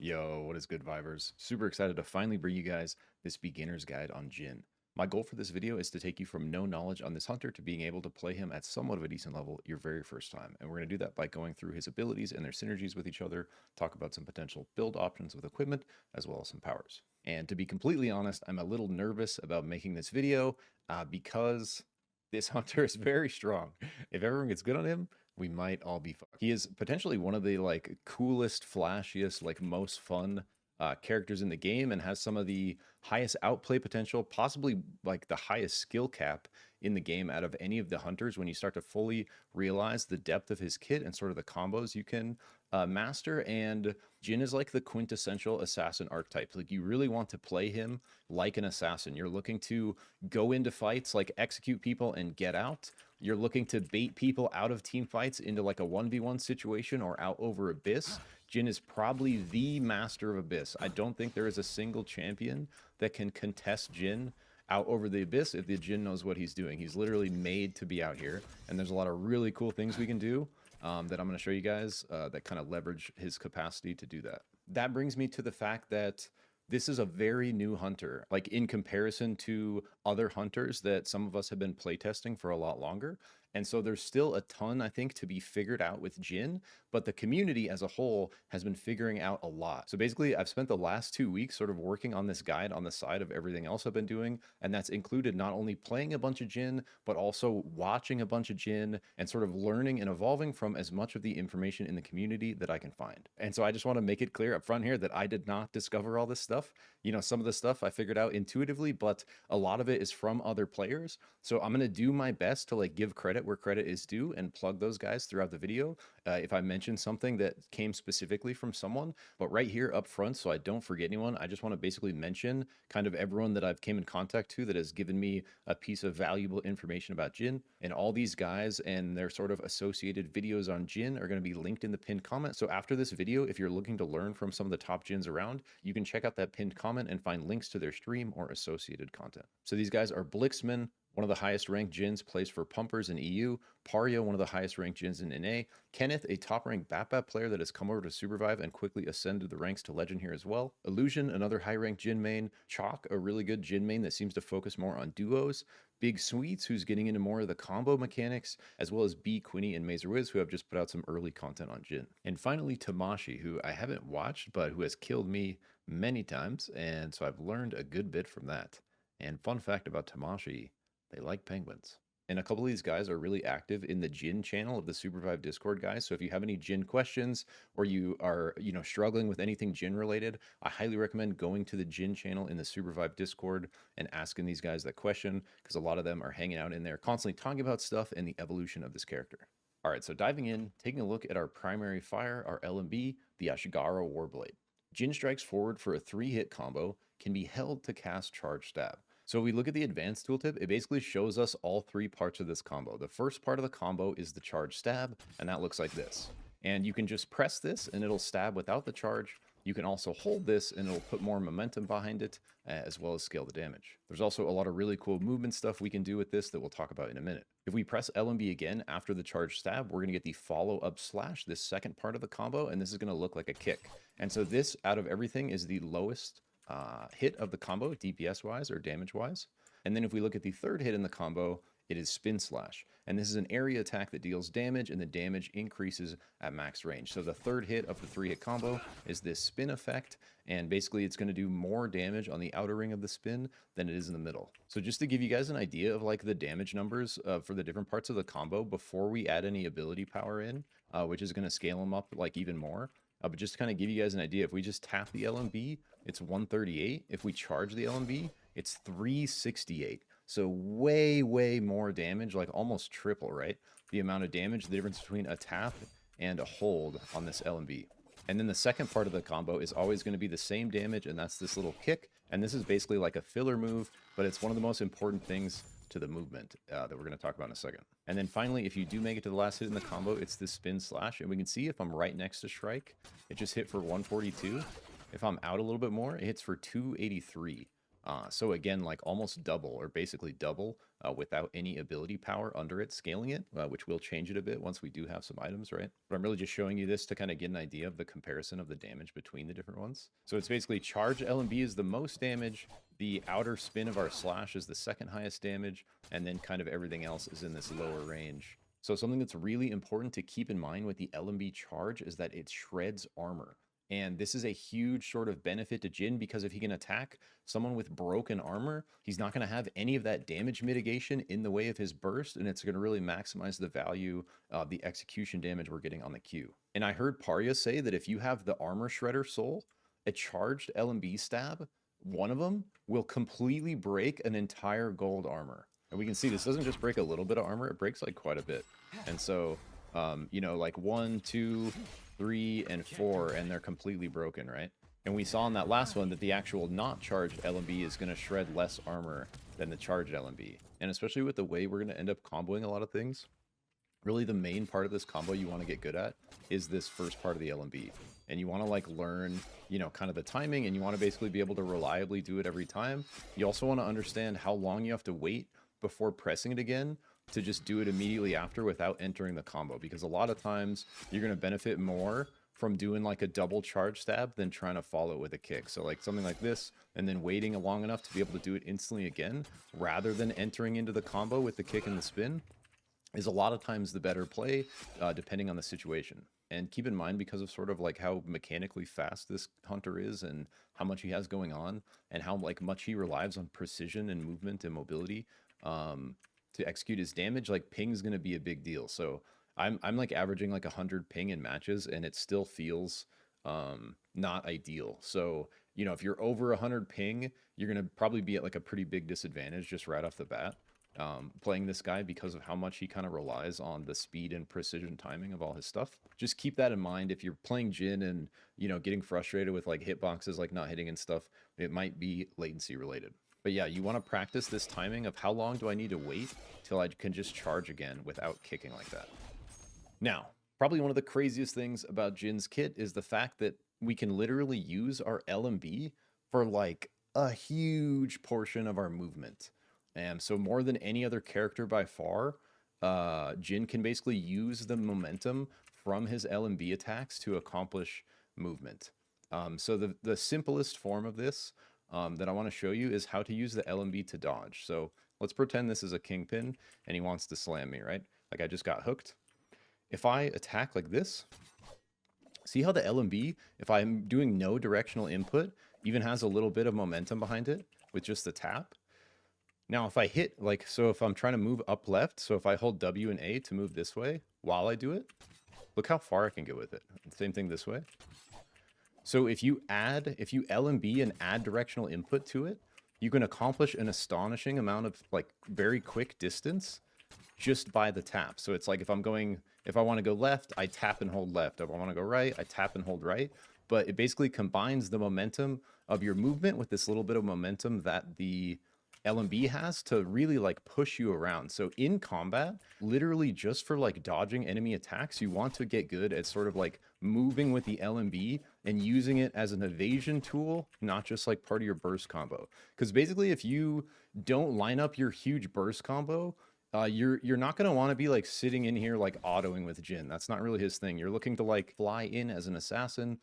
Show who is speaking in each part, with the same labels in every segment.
Speaker 1: Yo, what is good, Vibers? Super excited to finally bring you guys this beginner's guide on Jin. My goal for this video is to take you from no knowledge on this hunter to being able to play him at somewhat of a decent level your very first time. And we're going to do that by going through his abilities and their synergies with each other, talk about some potential build options with equipment, as well as some powers. And to be completely honest, I'm a little nervous about making this video because this hunter is very strong. If everyone gets good on him, we might all be fucked. He is potentially one of the coolest, flashiest, most fun characters in the game, and has some of the highest outplay potential, possibly like the highest skill cap in the game out of any of the hunters when you start to fully realize the depth of his kit and sort of the combos you can master. And Jin is like the quintessential assassin archetype. Like, you really want to play him like an assassin. You're looking to go into fights, like execute people and get out. You're looking to bait people out of team fights into like a 1v1 situation or out over Abyss. Jin is probably the master of Abyss. I don't think there is a single champion that can contest Jin out over the Abyss if the Jin knows what he's doing. He's literally made to be out here, and there's a lot of really cool things we can do that I'm going to show you guys that kind of leverage his capacity to do that. That brings me to the fact that this is a very new hunter, like in comparison to other hunters that some of us have been playtesting for a lot longer. And so there's still a ton, I think, to be figured out with Jin, but the community as a whole has been figuring out a lot. So basically, I've spent the last 2 weeks sort of working on this guide on the side of everything else I've been doing, and that's included not only playing a bunch of Jin, but also watching a bunch of Jin and sort of learning and evolving from as much of the information in the community that I can find. And so I just want to make it clear up front here that I did not discover all this stuff. You know, some of the stuff I figured out intuitively, but a lot of it is from other players. So I'm going to do my best to give credit where credit is due and plug those guys throughout the video if I mention something that came specifically from someone. But right here up front, so I don't forget anyone, I just want to basically mention kind of everyone that I've came in contact to that has given me a piece of valuable information about Jin. And all these guys and their sort of associated videos on Jin are going to be linked in the pinned comment. So after this video, if you're looking to learn from some of the top Jins around, you can check out that pinned comment and find links to their stream or associated content. So these guys are Blixman, one of the highest ranked Jins, plays for Pumpers in EU. Pario, one of the highest ranked Jins in NA. Kenneth, a top ranked BAP player that has come over to SUPERVIVE and quickly ascended the ranks to Legend here as well. Illusion, another high ranked Jin main. Chalk, a really good Jin main that seems to focus more on duos. Big Sweets, who's getting into more of the combo mechanics, as well as B, Quinny, and Mazerwiz, who have just put out some early content on Jin. And finally, Tamashi, who I haven't watched, but who has killed me many times, and so I've learned a good bit from that. And fun fact about Tamashi, they like penguins. And a couple of these guys are really active in the Jin channel of the SUPERVIVE Discord, guys. So if you have any Jin questions or you are, struggling with anything Jin related, I highly recommend going to the Jin channel in the SUPERVIVE Discord and asking these guys that question, because a lot of them are hanging out in there constantly talking about stuff and the evolution of this character. All right, so diving in, taking a look at our primary fire, our LMB, the Ashigara Warblade. Jin strikes forward for a 3-hit combo, can be held to cast Charge Stab. So if we look at the advanced tooltip, it basically shows us all 3 parts of this combo. The first part of the combo is the charge stab, and that looks like this. And you can just press this and it'll stab without the charge. You can also hold this and it'll put more momentum behind it, as well as scale the damage. There's also a lot of really cool movement stuff we can do with this that we'll talk about in a minute. If we press LMB again after the charge stab, we're going to get the follow-up slash, this second part of the combo, and this is going to look like a kick. And so this, out of everything, is the lowest hit of the combo, DPS wise or damage wise. And then if we look at the third hit in the combo, it is Spin Slash. And this is an area attack that deals damage, and the damage increases at max range. So the third hit of the 3-hit combo is this spin effect, and basically it's going to do more damage on the outer ring of the spin than it is in the middle. So just to give you guys an idea of the damage numbers for the different parts of the combo before we add any ability power in, which is going to scale them up even more. But just to kind of give you guys an idea, if we just tap the LMB, it's 138. If we charge the LMB, it's 368. So way, way more damage, almost triple, right? The amount of damage, the difference between a tap and a hold on this LMB. And then the second part of the combo is always going to be the same damage, and that's this little kick. And this is basically like a filler move, but it's one of the most important things to the movement that we're going to talk about in a second. And then finally, if you do make it to the last hit in the combo, it's this Spin Slash. And we can see if I'm right next to Shrike, it just hit for 142. If I'm out a little bit more, it hits for 283. So again, like almost double or basically double without any ability power under it, scaling it, which will change it a bit once we do have some items, right? But I'm really just showing you this to kind of get an idea of the comparison of the damage between the different ones. So it's basically charge LMB is the most damage, the outer spin of our slash is the second highest damage, and then kind of everything else is in this lower range. So something that's really important to keep in mind with the LMB charge is that it shreds armor. And this is a huge sort of benefit to Jin because if he can attack someone with broken armor, he's not going to have any of that damage mitigation in the way of his burst, and it's going to really maximize the value of the execution damage we're getting on the Q. And I heard Parya say that if you have the Armor Shredder Soul, a charged LMB stab, one of them will completely break an entire gold armor. And we can see this doesn't just break a little bit of armor, it breaks like quite a bit. And so, you know, like 1, 2, 3, and 4, and they're completely broken, right? And we saw in that last one that the actual not charged LMB is going to shred less armor than the charged LMB. And especially with the way we're going to end up comboing a lot of things, really the main part of this combo you want to get good at is this first part of the LMB. And you want to like learn, you know, kind of the timing, and you want to basically be able to reliably do it every time. You also want to understand how long you have to wait before pressing it again to just do it immediately after without entering the combo, because a lot of times you're going to benefit more from doing like a double charge stab than trying to follow it with a kick. So like something like this and then waiting long enough to be able to do it instantly again rather than entering into the combo with the kick and the spin is a lot of times the better play depending on the situation. And keep in mind, because of sort of like how mechanically fast this hunter is and how much he has going on and how like much he relies on precision and movement and mobility to execute his damage, like ping is going to be a big deal. So I'm like averaging like 100 ping in matches, and it still feels not ideal. So, you know, if you're over 100 ping, you're going to probably be at like a pretty big disadvantage just right off the bat playing this guy because of how much he kind of relies on the speed and precision timing of all his stuff. Just keep that in mind if you're playing Jin and, you know, getting frustrated with like hitboxes like not hitting and stuff. It might be latency related. But yeah, you want to practice this timing of how long do I need to wait till I can just charge again without kicking like that. Now, probably one of the craziest things about Jin's kit is the fact that we can literally use our LMB for like a huge portion of our movement. And so more than any other character by far, Jin can basically use the momentum from his LMB attacks to accomplish movement. So the simplest form of this that I want to show you is how to use the LMB to dodge. So let's pretend this is a kingpin and he wants to slam me, right? Like I just got hooked. If I attack like this, see how the LMB, if I'm doing no directional input, even has a little bit of momentum behind it with just the tap. Now, if I hit, like, so if I'm trying to move up left, so if I hold W and A to move this way while I do it, look how far I can go with it. Same thing this way. So if you LMB and add directional input to it, you can accomplish an astonishing amount of like very quick distance just by the tap. So it's like if I want to go left, I tap and hold left. If I want to go right, I tap and hold right. But it basically combines the momentum of your movement with this little bit of momentum that the LMB has to really like push you around. So in combat, literally just for like dodging enemy attacks, you want to get good at sort of like moving with the LMB and using it as an evasion tool, not just like part of your burst combo. Because basically if you don't line up your huge burst combo, you're not going to want to be like sitting in here like autoing with Jin. That's not really his thing. You're looking to like fly in as an assassin,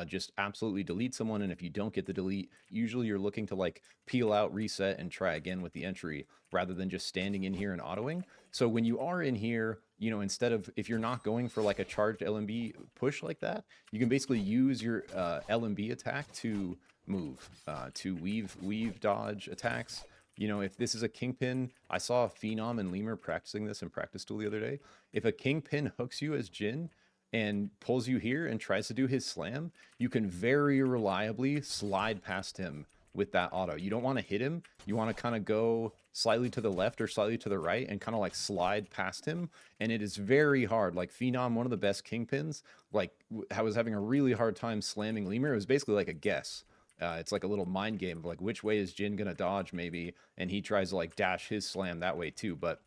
Speaker 1: just absolutely delete someone, and if you don't get the delete, usually you're looking to like peel out, reset, and try again with the entry rather than just standing in here and autoing. So when you are in here, you know, instead of, if you're not going for like a charged LMB push like that, you can basically use your LMB attack to move, to weave dodge attacks. You know, if this is a kingpin, I saw Phenom and Lemur practicing this in practice tool the other day. If a kingpin hooks you as Jin and pulls you here and tries to do his slam, you can very reliably slide past him with that auto. You don't want to hit him. You want to kind of go slightly to the left or slightly to the right and kind of like slide past him. And it is very hard. Like Phenom, one of the best kingpins, like I was having a really hard time slamming Lemur. It was basically like a guess. It's like a little mind game of like which way is Jin gonna dodge maybe, and he tries to like dash his slam that way too. But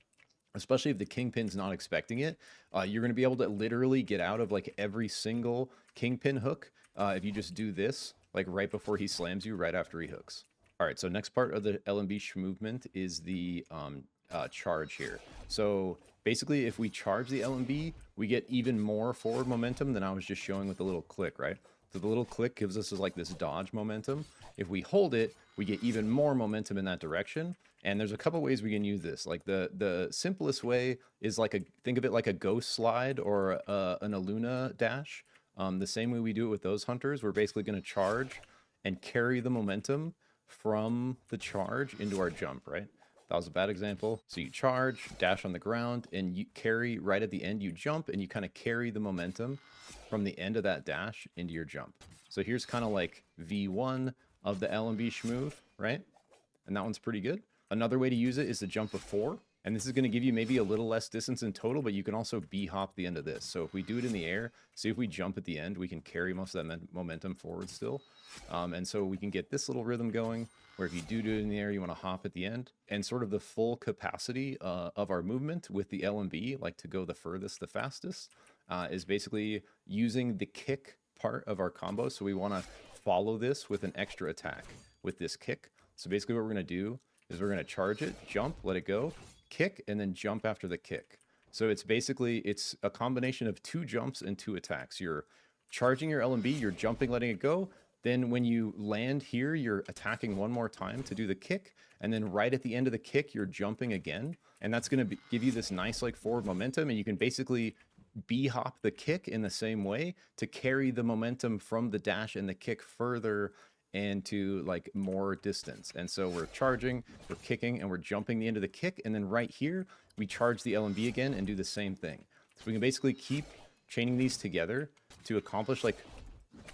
Speaker 1: especially if the kingpin's not expecting it, you're gonna be able to literally get out of like every single kingpin hook if you just do this like right before he slams you, right after he hooks. All right, so next part of the LMB Schmovement is the charge here. So basically, if we charge the LMB, we get even more forward momentum than I was just showing with the little click, right? So the little click gives us like this dodge momentum. If we hold it, we get even more momentum in that direction. And there's a couple ways we can use this. Like the simplest way is like think of it like a ghost slide or an Aluna dash. The same way we do it with those hunters, we're basically going to charge and carry the momentum from the charge into our jump, right? That was a bad example. So you charge, dash on the ground, and you carry right at the end, you jump, and you kind of carry the momentum from the end of that dash into your jump. So here's kind of like V1 of the LMB Schmoove, right? And that one's pretty good. Another way to use it is to jump before. And this is going to give you maybe a little less distance in total, but you can also B-hop the end of this. So if we do it in the air, see if we jump at the end, we can carry most of that momentum forward still. And so we can get this little rhythm going, where if you do it in the air, you want to hop at the end. And sort of the full capacity of our movement with the LMB, like to go the furthest, the fastest, is basically using the kick part of our combo. So we want to follow this with an extra attack with this kick. So basically what we're going to do is we're going to charge it, jump, let it go, kick, and then jump after the kick. So it's basically, it's a combination of 2 jumps and 2 attacks. You're charging your LMB, you're jumping, letting it go. Then when you land here, you're attacking one more time to do the kick. And then right at the end of the kick, you're jumping again. And that's going to give you this nice like forward momentum. And you can basically B-hop the kick in the same way to carry the momentum from the dash and the kick further and to like more distance. And so we're charging, we're kicking, and we're jumping the end of the kick. And then right here, we charge the LMB again and do the same thing. So we can basically keep chaining these together to accomplish like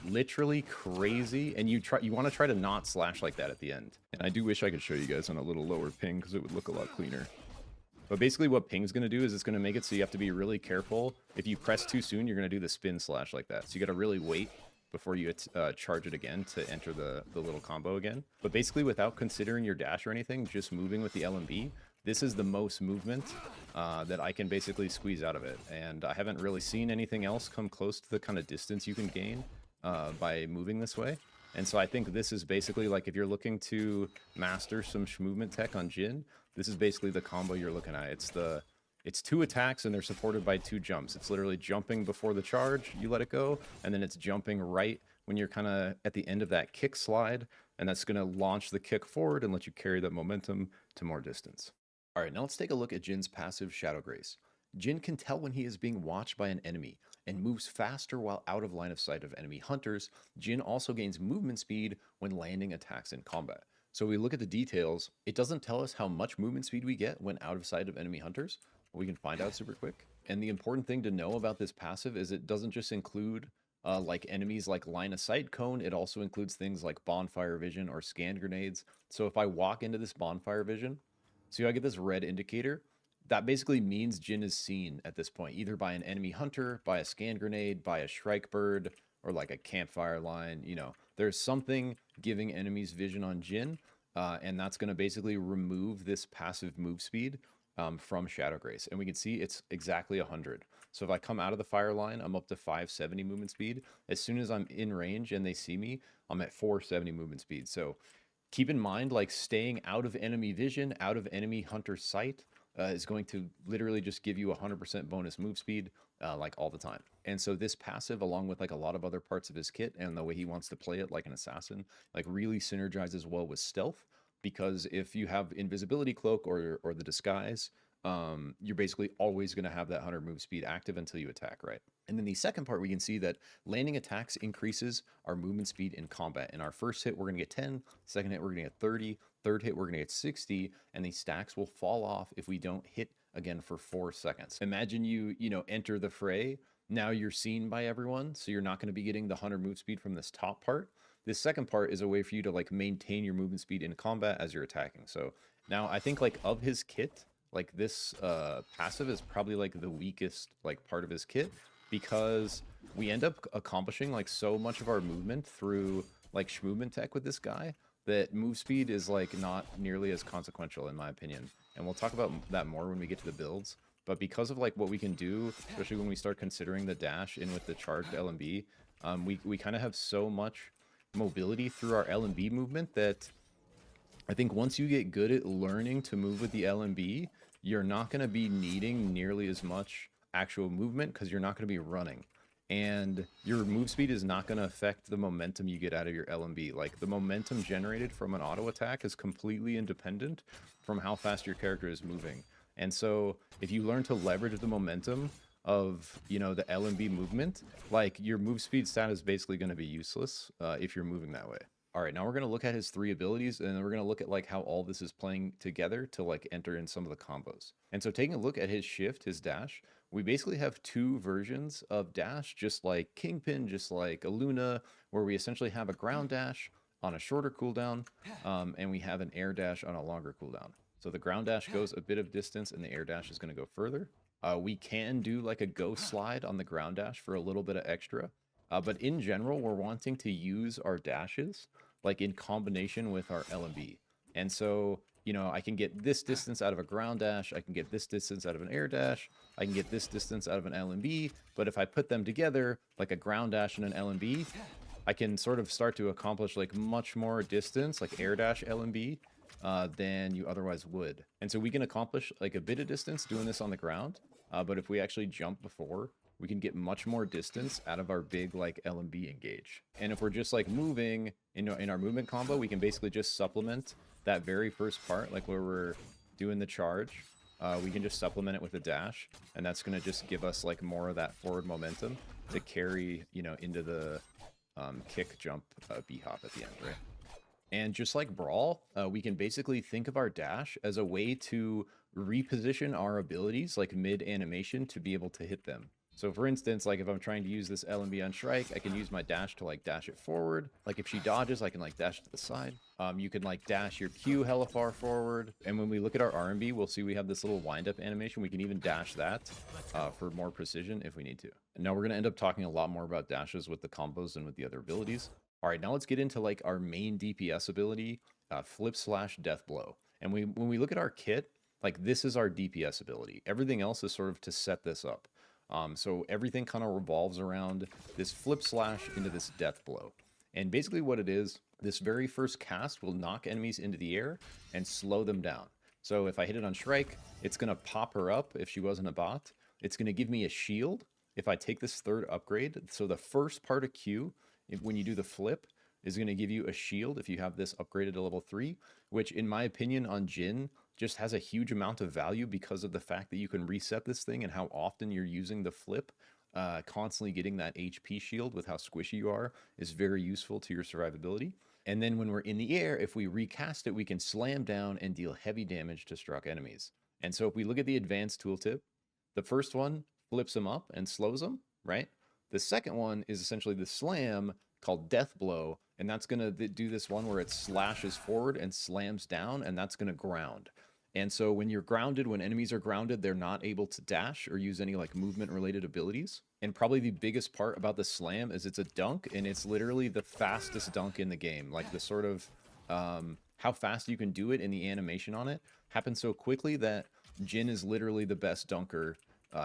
Speaker 1: literally crazy. And you want to try to not slash like that at the end. And I do wish I could show you guys on a little lower ping because it would look a lot cleaner. But basically what ping's going to do is it's going to make it so you have to be really careful. If you press too soon, you're going to do the spin slash like that. So you got to really wait before you charge it again to enter the little combo again. But basically without considering your dash or anything, just moving with the LMB, this is the most movement that I can basically squeeze out of it. And I haven't really seen anything else come close to the kind of distance you can gain by moving this way. And so I think this is basically like if you're looking to master some Schmovement tech on Jin, this is basically the combo you're looking at. It's 2 attacks and they're supported by 2 jumps. It's literally jumping before the charge, you let it go, and then it's jumping right when you're kind of at the end of that kick slide, and that's going to launch the kick forward and let you carry that momentum to more distance. All right, now let's take a look at Jin's passive Shadowgrace. Jin can tell when he is being watched by an enemy and moves faster while out of line of sight of enemy hunters. Jin also gains movement speed when landing attacks in combat. So we look at the details. It doesn't tell us how much movement speed we get when out of sight of enemy hunters. We can find out super quick. And the important thing to know about this passive is it doesn't just include like enemies like line of sight cone. It also includes things like bonfire vision or scan grenades. So if I walk into this bonfire vision, so I get this red indicator, that basically means Jin is seen at this point, either by an enemy hunter, by a scan grenade, by a shrike bird, or like a campfire line. You know, there's something giving enemies vision on Jin, and that's going to basically remove this passive move speed from Shadowgrace. And we can see it's exactly 100. So if I come out of the fire line, I'm up to 570 movement speed. As soon as I'm in range and they see me, I'm at 470 movement speed. So keep in mind, like staying out of enemy vision, out of enemy hunter sight, is going to literally just give you 100% bonus move speed like all the time. And so this passive, along with like a lot of other parts of his kit and the way he wants to play it like an assassin, like really synergizes well with stealth. Because if you have invisibility cloak or the disguise, you're basically always going to have that 100 move speed active until you attack, right? And then the second part, we can see that landing attacks increases our movement speed in combat. In our first hit, we're going to get 10. Second hit, we're going to get 30. Third hit, we're going to get 60. And these stacks will fall off if we don't hit again for 4 seconds. Imagine you enter the fray. Now you're seen by everyone, so you're not going to be getting the 100 move speed from this top part. This second part is a way for you to like maintain your movement speed in combat as you're attacking. So now I think like of his kit, like this passive is probably like the weakest like part of his kit, because we end up accomplishing like so much of our movement through like Schmovement tech with this guy that move speed is like not nearly as consequential in my opinion. And we'll talk about that more when we get to the builds. But because of like what we can do, especially when we start considering the dash in with the charged LMB, we kind of have so much mobility through our LMB movement that I think once you get good at learning to move with the LMB, you're not going to be needing nearly as much actual movement because you're not going to be running. And your move speed is not going to affect the momentum you get out of your LMB. Like, the momentum generated from an auto attack is completely independent from how fast your character is moving. And so if you learn to leverage the momentum of, you know, the LMB movement, like, your move speed stat is basically going to be useless if you're moving that way. All right, now we're going to look at his 3 abilities, and then we're going to look at like how all this is playing together to like enter in some of the combos. And so taking a look at his shift, his dash, we basically have 2 versions of dash, just like Kingpin, just like Aluna, where we essentially have a ground dash on a shorter cooldown, and we have an air dash on a longer cooldown. So the ground dash goes a bit of distance, and the air dash is going to go further. We can do like a ghost slide on the ground dash for a little bit of extra. But in general, we're wanting to use our dashes like in combination with our LMB. And so, you know, I can get this distance out of a ground dash, I can get this distance out of an air dash, I can get this distance out of an LMB, but if I put them together, like a ground dash and an LMB, I can sort of start to accomplish like much more distance, like air dash LMB, than you otherwise would. And so we can accomplish like a bit of distance doing this on the ground, but if we actually jump before, we can get much more distance out of our big like LMB engage. And if we're just like moving in our movement combo, we can basically just supplement that very first part, like where we're doing the charge. We can just supplement it with a dash, and that's going to just give us like more of that forward momentum to carry, you know, into the kick, jump, B-hop at the end, right? And just like Brawl, we can basically think of our dash as a way to reposition our abilities like mid-animation to be able to hit them. So for instance, like if I'm trying to use this LMB on Shrike, I can use my dash to like dash it forward. Like if she dodges, I can like dash to the side. You can like dash your Q hella far forward. And when we look at our R&B, we'll see we have this little wind up animation. We can even dash that for more precision if we need to. And now we're going to end up talking a lot more about dashes with the combos and with the other abilities. All right, now let's get into like our main DPS ability, Flip/Death Blow. And when we look at our kit, like this is our DPS ability. Everything else is sort of to set this up. So everything kind of revolves around this flip slash into this death blow. And basically what it is, this very first cast will knock enemies into the air and slow them down. So if I hit it on Shrike, it's going to pop her up if she wasn't a bot. It's going to give me a shield if I take this third upgrade. So the first part of Q, when you do the flip, is going to give you a shield if you have this upgraded to level 3, which in my opinion on Jin just has a huge amount of value because of the fact that you can reset this thing and how often you're using the flip. Constantly getting that HP shield with how squishy you are is very useful to your survivability. And then when we're in the air, if we recast it, we can slam down and deal heavy damage to struck enemies. And so if we look at the advanced tooltip, the first one flips them up and slows them, right? The second one is essentially the slam called Death Blow, and that's going to do this one where it slashes forward and slams down, and that's going to ground. And so when you're grounded, when enemies are grounded, they're not able to dash or use any like movement related abilities. And probably the biggest part about the slam is it's a dunk, and it's literally the fastest dunk in the game. Like the sort of how fast you can do it and the animation on it happens so quickly that Jin is literally the best dunker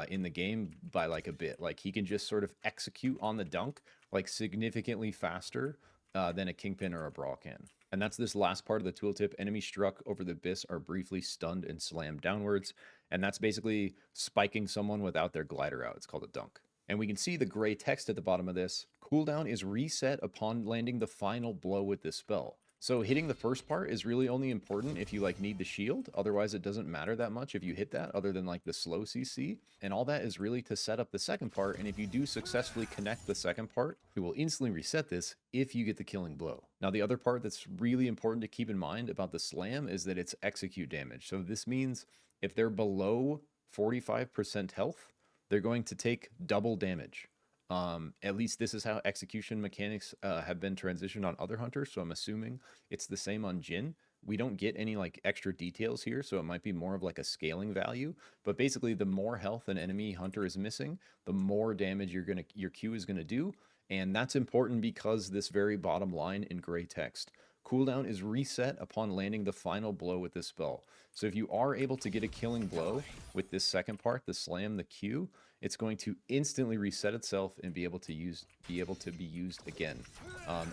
Speaker 1: in the game by like a bit. Like he can just sort of execute on the dunk like significantly faster than a Kingpin or a Brawl can. And that's this last part of the tooltip. Enemies struck over the abyss are briefly stunned and slammed downwards. And that's basically spiking someone without their glider out. It's called a dunk. And we can see the gray text at the bottom of this. Cooldown is reset upon landing the final blow with this spell. So hitting the first part is really only important if you like need the shield. Otherwise, it doesn't matter that much if you hit that other than like the slow CC. And all that is really to set up the second part. And if you do successfully connect the second part, it will instantly reset this if you get the killing blow. Now, the other part that's really important to keep in mind about the slam is that it's execute damage. So this means if they're below 45% health, they're going to take double damage. At least this is how execution mechanics have been transitioned on other hunters, so I'm assuming it's the same on Jin. We don't get any like extra details here, so it might be more of like a scaling value, but basically the more health an enemy hunter is missing, the more damage your Q is gonna do, and that's important because this very bottom line in gray text. Cooldown is reset upon landing the final blow with this spell. So if you are able to get a killing blow with this second part, the slam, the Q, it's going to instantly reset itself and be able to be used again.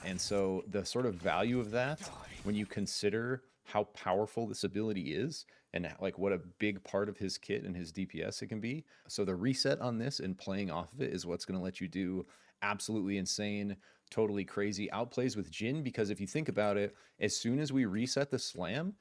Speaker 1: And so the sort of value of that, when you consider how powerful this ability is and like what a big part of his kit and his DPS it can be. So the reset on this and playing off of it is what's going to let you do absolutely insane, totally crazy outplays with Jin, because if you think about it, as soon as we reset the slam,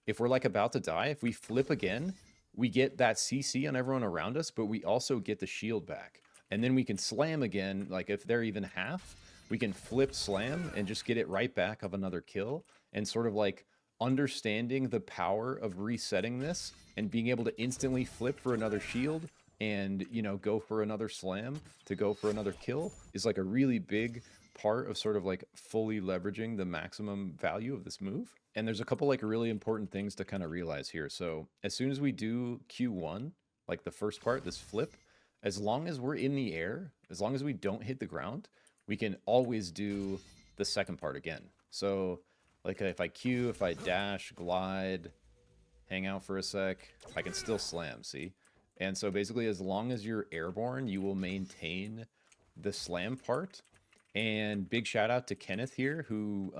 Speaker 1: if we're like about to die, if we flip again, we get that CC on everyone around us, but we also get the shield back. And then we can slam again, like if they're even half, we can flip slam and just get it right back of another kill. And sort of like understanding the power of resetting this and being able to instantly flip for another shield and, you know, go for another slam to go for another kill is like a really big part of sort of like fully leveraging the maximum value of this move. And there's a couple like really important things to kind of realize here. So as soon as we do Q1, like the first part, this flip, as long as we're in the air, as long as we don't hit the ground, we can always do the second part again. So like if I Q, if I dash, glide, hang out for a sec, I can still slam, see? And so basically as long as you're airborne, you will maintain the slam part. And big shout out to Kenneth here, who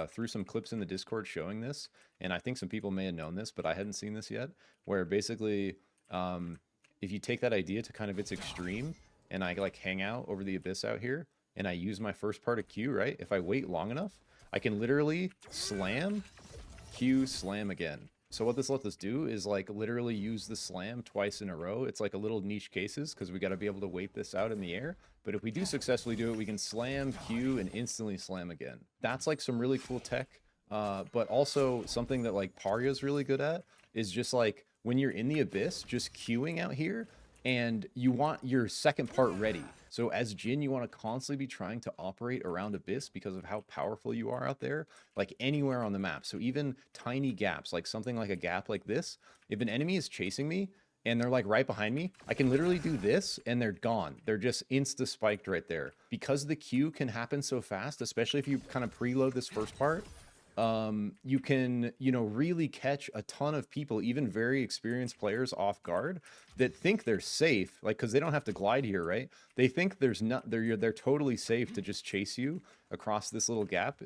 Speaker 1: threw some clips in the Discord showing this. And I think some people may have known this, but I hadn't seen this yet, where basically if you take that idea to kind of its extreme and I like hang out over the abyss out here and I use my first part of Q, right? If I wait long enough, I can literally slam, Q, slam again. So what this lets us do is like literally use the slam twice in a row. It's like a little niche cases because we got to be able to wait this out in the air. But if we do successfully do it, we can slam, Q, and instantly slam again. That's like some really cool tech. But also something that like Parya's really good at is just like when you're in the abyss, just queuing out here and you want your second part ready. So as Jin, you want to constantly be trying to operate around abyss because of how powerful you are out there, like anywhere on the map. So even tiny gaps, like something like a gap like this, if an enemy is chasing me and they're like right behind me, I can literally do this and they're gone. They're just insta spiked right there. Because the Q can happen so fast, especially if you kind of preload this first part, you can, you know, really catch a ton of people, even very experienced players off guard that think they're safe, like, cause they don't have to glide here, right? They think there's not, they're totally safe to just chase you across this little gap.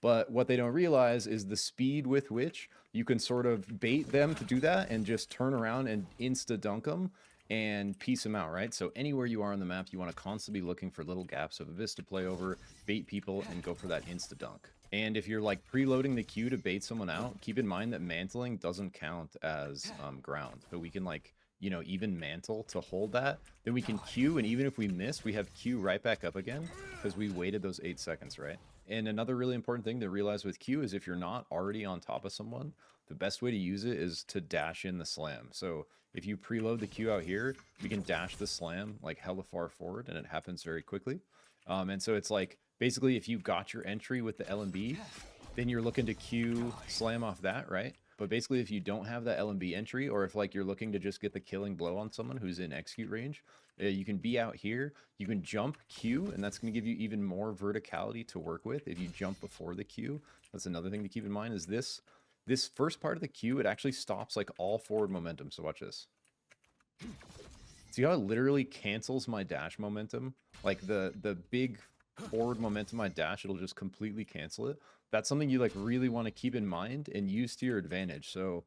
Speaker 1: But what they don't realize is the speed with which you can sort of bait them to do that and just turn around and insta dunk them and piece them out, right? So anywhere you are on the map, you want to constantly be looking for little gaps of abyss to play over, bait people, and go for that insta dunk. And if you're like preloading the Q to bait someone out, keep in mind that mantling doesn't count as ground. So we can like, you know, even mantle to hold that. Then we can Q, and even if we miss, we have Q right back up again because we waited those 8 seconds, right? And another really important thing to realize with Q is if you're not already on top of someone, the best way to use it is to dash in the slam. So if you preload the Q out here, we can dash the slam like hella far forward and it happens very quickly. And so it's like, basically, if you got your entry with the LMB, then you're looking to Q slam off that, right? But basically, if you don't have that LMB entry, or if like you're looking to just get the killing blow on someone who's in execute range, you can be out here, you can jump Q, and that's going to give you even more verticality to work with if you jump before the Q. That's another thing to keep in mind is this first part of the Q, it actually stops like all forward momentum. So watch this. See how it literally cancels my dash momentum? Like the big forward momentum I dash, it'll just completely cancel it. That's something you like really want to keep in mind and use to your advantage. So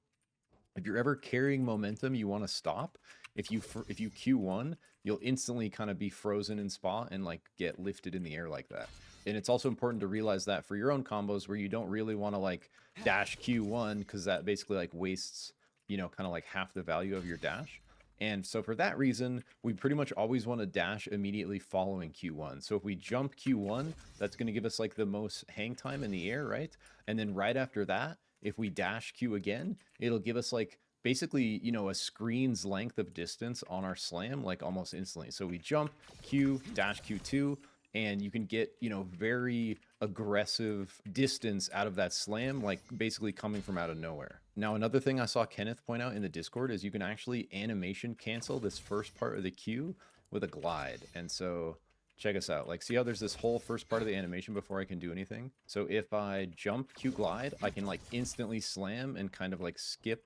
Speaker 1: if you're ever carrying momentum you want to stop, if you Q1, you'll instantly kind of be frozen in spot and like get lifted in the air like that. And it's also important to realize that for your own combos where you don't really want to like dash Q1 because that basically like wastes, you know, kind of like half the value of your dash. And so for that reason, we pretty much always want to dash immediately following Q1. So if we jump Q1, that's going to give us like the most hang time in the air, right? And then right after that, if we dash Q again, it'll give us like basically, you know, a screen's length of distance on our slam, like almost instantly. So we jump Q, dash Q2, and you can get, you know, very aggressive distance out of that slam, like basically coming from out of nowhere. Now, another thing I saw Kenneth point out in the Discord is you can actually animation cancel this first part of the Q with a glide. And so check us out. Like, see how there's this whole first part of the animation before I can do anything? So if I jump Q glide, I can like instantly slam and kind of like skip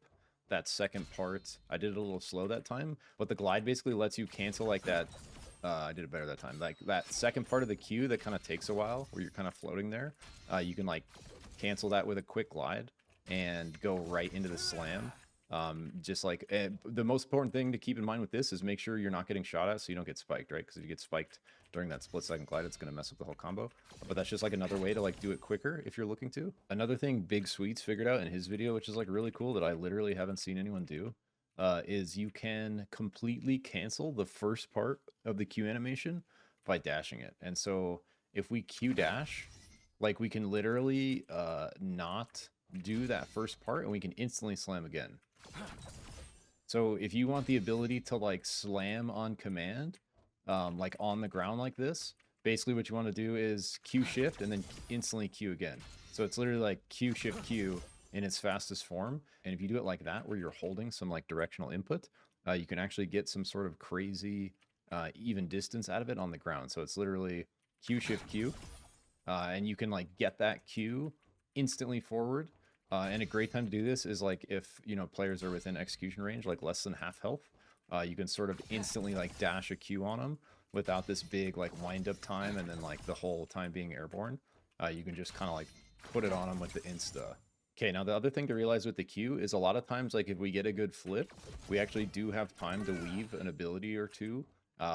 Speaker 1: that second part. I did it a little slow that time, but the glide basically lets you cancel like that. I did it better that time. Like that second part of the Q that kind of takes a while where you're kind of floating there. You can like cancel that with a quick glide. and go right into the slam. Just like the most important thing to keep in mind with this is make sure you're not getting shot at so you don't get spiked, right? Because if you get spiked during that split-second glide, it's going to mess up the whole combo. But that's just like another way to like do it quicker if you're looking to. Another thing Big Sweets figured out in his video, which is like really cool that I literally haven't seen anyone do, is you can completely cancel the first part of the Q animation by dashing it. And so if we Q dash, like we can literally not do that first part and we can instantly slam again. So if you want the ability to like slam on command, like on the ground like this, basically what you want to do is Q shift and then instantly Q again. So it's literally like Q shift Q in its fastest form. And if you do it like that, where you're holding some like directional input, you can actually get some sort of crazy even distance out of it on the ground. So it's literally Q shift Q, and you can like get that Q instantly forward. And a great time to do this is like if, you know, players are within execution range, like less than half health, you can sort of instantly like dash a Q on them without this big like wind up time and then like the whole time being airborne. You can just kind of like put it on them with the insta. Okay, now the other thing to realize with the Q is a lot of times, like if we get a good flip, we actually do have time to weave an ability or two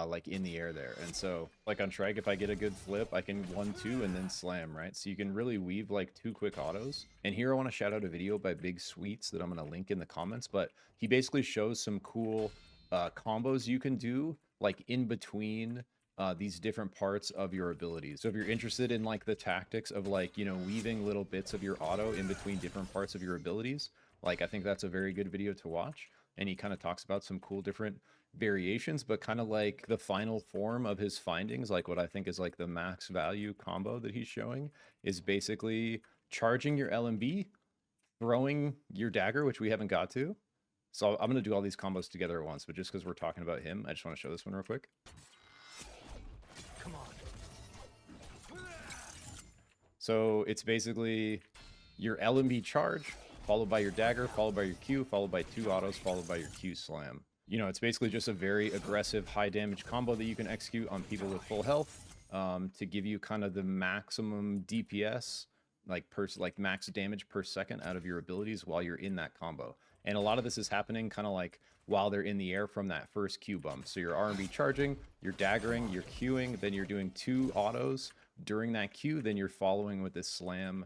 Speaker 1: like in the air there. And so like on Shrike, if I get a good flip, I can 1-2 and then slam, right? So you can really weave like 2 quick autos. And here I want to shout out a video by Big Sweets that I'm going to link in the comments, but he basically shows some cool combos you can do like in between these different parts of your abilities. So if you're interested in like the tactics of like, you know, weaving little bits of your auto in between different parts of your abilities, like I think that's a very good video to watch. And he kind of talks about some cool different variations, but kind of like the final form of his findings, like what I think is like the max value combo that he's showing is basically charging your LMB, throwing your dagger, which we haven't got to. So I'm going to do all these combos together at once, but just because we're talking about him, I just want to show this one real quick. Come on. So it's basically your LMB charge, followed by your dagger, followed by your Q, followed by 2 autos, followed by your Q slam. You know, it's basically just a very aggressive, high damage combo that you can execute on people with full health to give you kind of the maximum DPS, like max damage per second out of your abilities while you're in that combo. And a lot of this is happening kind of like while they're in the air from that first Q bump. So you're LMB charging, you're daggering, you're Qing, then you're doing 2 autos during that Q, then you're following with this slam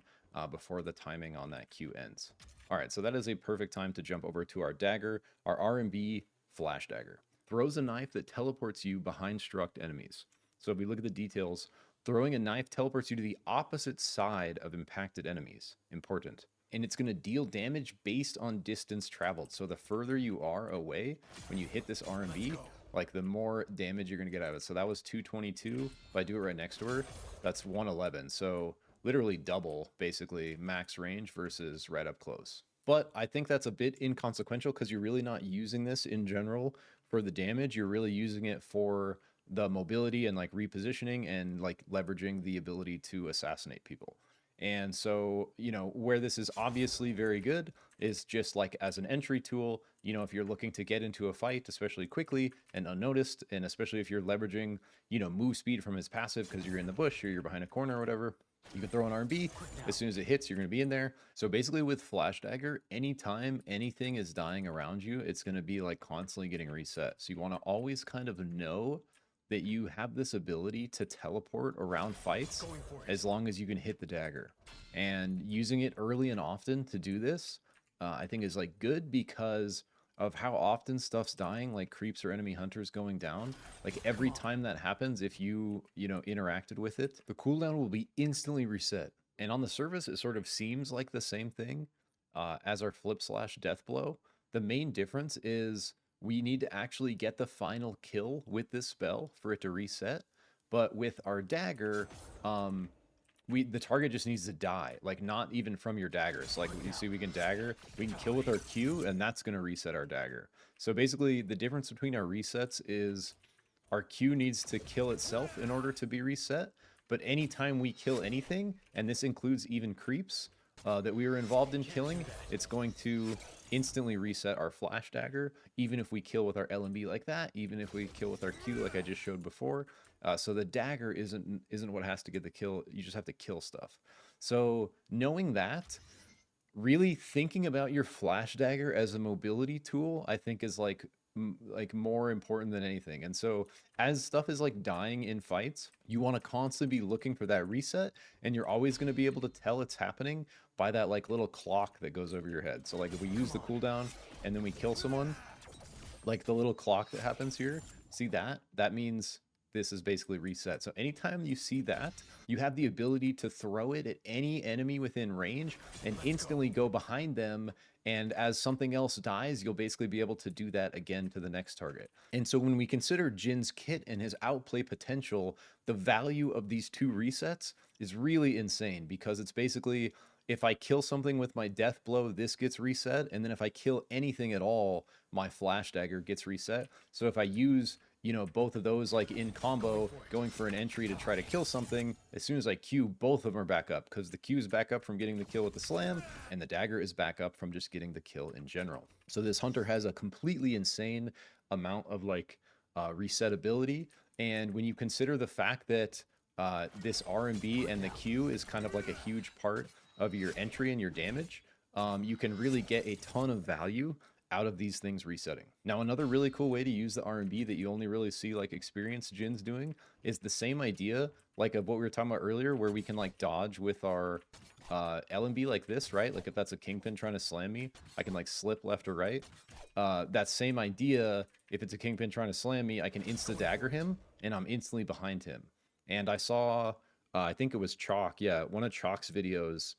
Speaker 1: before the timing on that Q ends. All right, so that is a perfect time to jump over to our dagger. Our RMB Flash Dagger throws a knife that teleports you behind struck enemies. So if we look at the details, throwing a knife teleports you to the opposite side of impacted enemies. Important. And it's going to deal damage based on distance traveled. So the further you are away when you hit this RMB, like the more damage you're going to get out of it. So that was 222. If I do it right next to her, that's 111. So literally double, basically, max range versus right up close. But I think that's a bit inconsequential because you're really not using this in general for the damage. You're really using it for the mobility and like repositioning and like leveraging the ability to assassinate people. And so, you know, where this is obviously very good is just like as an entry tool, you know, if you're looking to get into a fight, especially quickly and unnoticed, and especially if you're leveraging, you know, move speed from his passive because you're in the bush or you're behind a corner or whatever, you can throw an RMB. As soon as it hits, you're going to be in there. So basically with Flash Dagger, anytime anything is dying around you, it's going to be like constantly getting reset. So you want to always kind of know that you have this ability to teleport around fights as long as you can hit the dagger. And using it early and often to do this, I think is like good because of how often stuff's dying, like creeps or enemy hunters going down. Like every time that happens, if you know, interacted with it, the cooldown will be instantly reset. And on the surface, it sort of seems like the same thing as our flip slash death blow. The main difference is we need to actually get the final kill with this spell for it to reset. But with our dagger, the target just needs to die, like not even from your daggers. Like you see, we can dagger, we can kill with our Q, and that's going to reset our dagger. So basically, the difference between our resets is our Q needs to kill itself in order to be reset. But anytime we kill anything, and this includes even creeps that we were involved in killing, it's going to instantly reset our Flash Dagger, even if we kill with our LMB like that, even if we kill with our Q like I just showed before. So the dagger isn't what has to get the kill. You just have to kill stuff. So knowing that, really thinking about your flash dagger as a mobility tool, I think is like like more important than anything. And so as stuff is like dying in fights, you want to constantly be looking for that reset, and you're always going to be able to tell it's happening by that like little clock that goes over your head. So like if we use the cooldown and then we kill someone, like the little clock that happens here, see that? That means this is basically reset. So anytime you see that, you have the ability to throw it at any enemy within range and instantly go behind them. And as something else dies, you'll basically be able to do that again to the next target. And so when we consider Jin's kit and his outplay potential, the value of these two resets is really insane, because it's basically, if I kill something with my death blow, this gets reset. And then if I kill anything at all, my flash dagger gets reset. So if I use, you know, both of those like in combo, going for an entry to try to kill something, as soon as I Q, both of them are back up, because the Q is back up from getting the kill with the slam, and the dagger is back up from just getting the kill in general. So this hunter has a completely insane amount of like resetability. And when you consider the fact that this RMB and the Q is kind of like a huge part of your entry and your damage, you can really get a ton of value out of these things resetting. Now, another really cool way to use the RMB that you only really see like experienced Jins doing is the same idea like of what we were talking about earlier, where we can like dodge with our LMB like this, right? Like if that's a Kingpin trying to slam me, I can like slip left or right. That same idea, if it's a Kingpin trying to slam me, I can insta dagger him and I'm instantly behind him. And I saw, I think it was Chalk, yeah, one of Chalk's videos.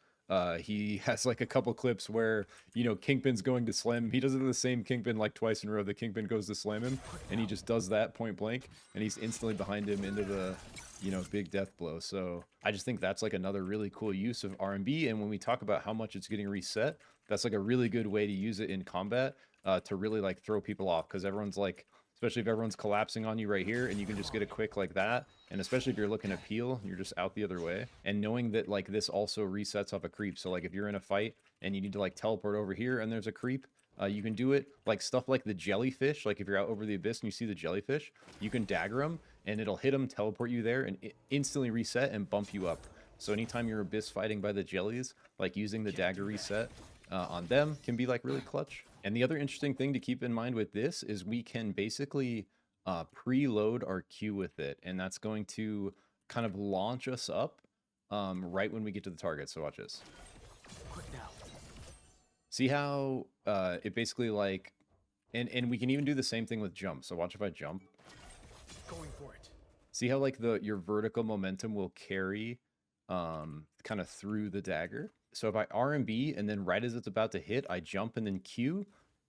Speaker 1: He has like a couple clips where, you know, Kingpin's going to slam him. He does it to the same Kingpin like twice in a row. The Kingpin goes to slam him, and he just does that point blank, and he's instantly behind him into the, you know, big death blow. So I just think that's like another really cool use of RMB. And when we talk about how much it's getting reset, that's like a really good way to use it in combat to really like throw people off, because everyone's like, especially if everyone's collapsing on you right here and you can just get a quick like that. And especially if you're looking to peel, you're just out the other way. And knowing that like this also resets off a creep. So like if you're in a fight and you need to like teleport over here and there's a creep, you can do it like stuff like the jellyfish. Like if you're out over the abyss and you see the jellyfish, you can dagger them and it'll hit them, teleport you there, and instantly reset and bump you up. So anytime you're abyss fighting by the jellies, like using the dagger reset on them can be like really clutch. And the other interesting thing to keep in mind with this is we can basically preload our Q with it, and that's going to kind of launch us up right when we get to the target. So watch this. See how it basically like, and we can even do the same thing with jump. So watch if I jump. Going for it. See how like your vertical momentum will carry kind of through the dagger. So if I RMB and then right as it's about to hit, I jump and then Q.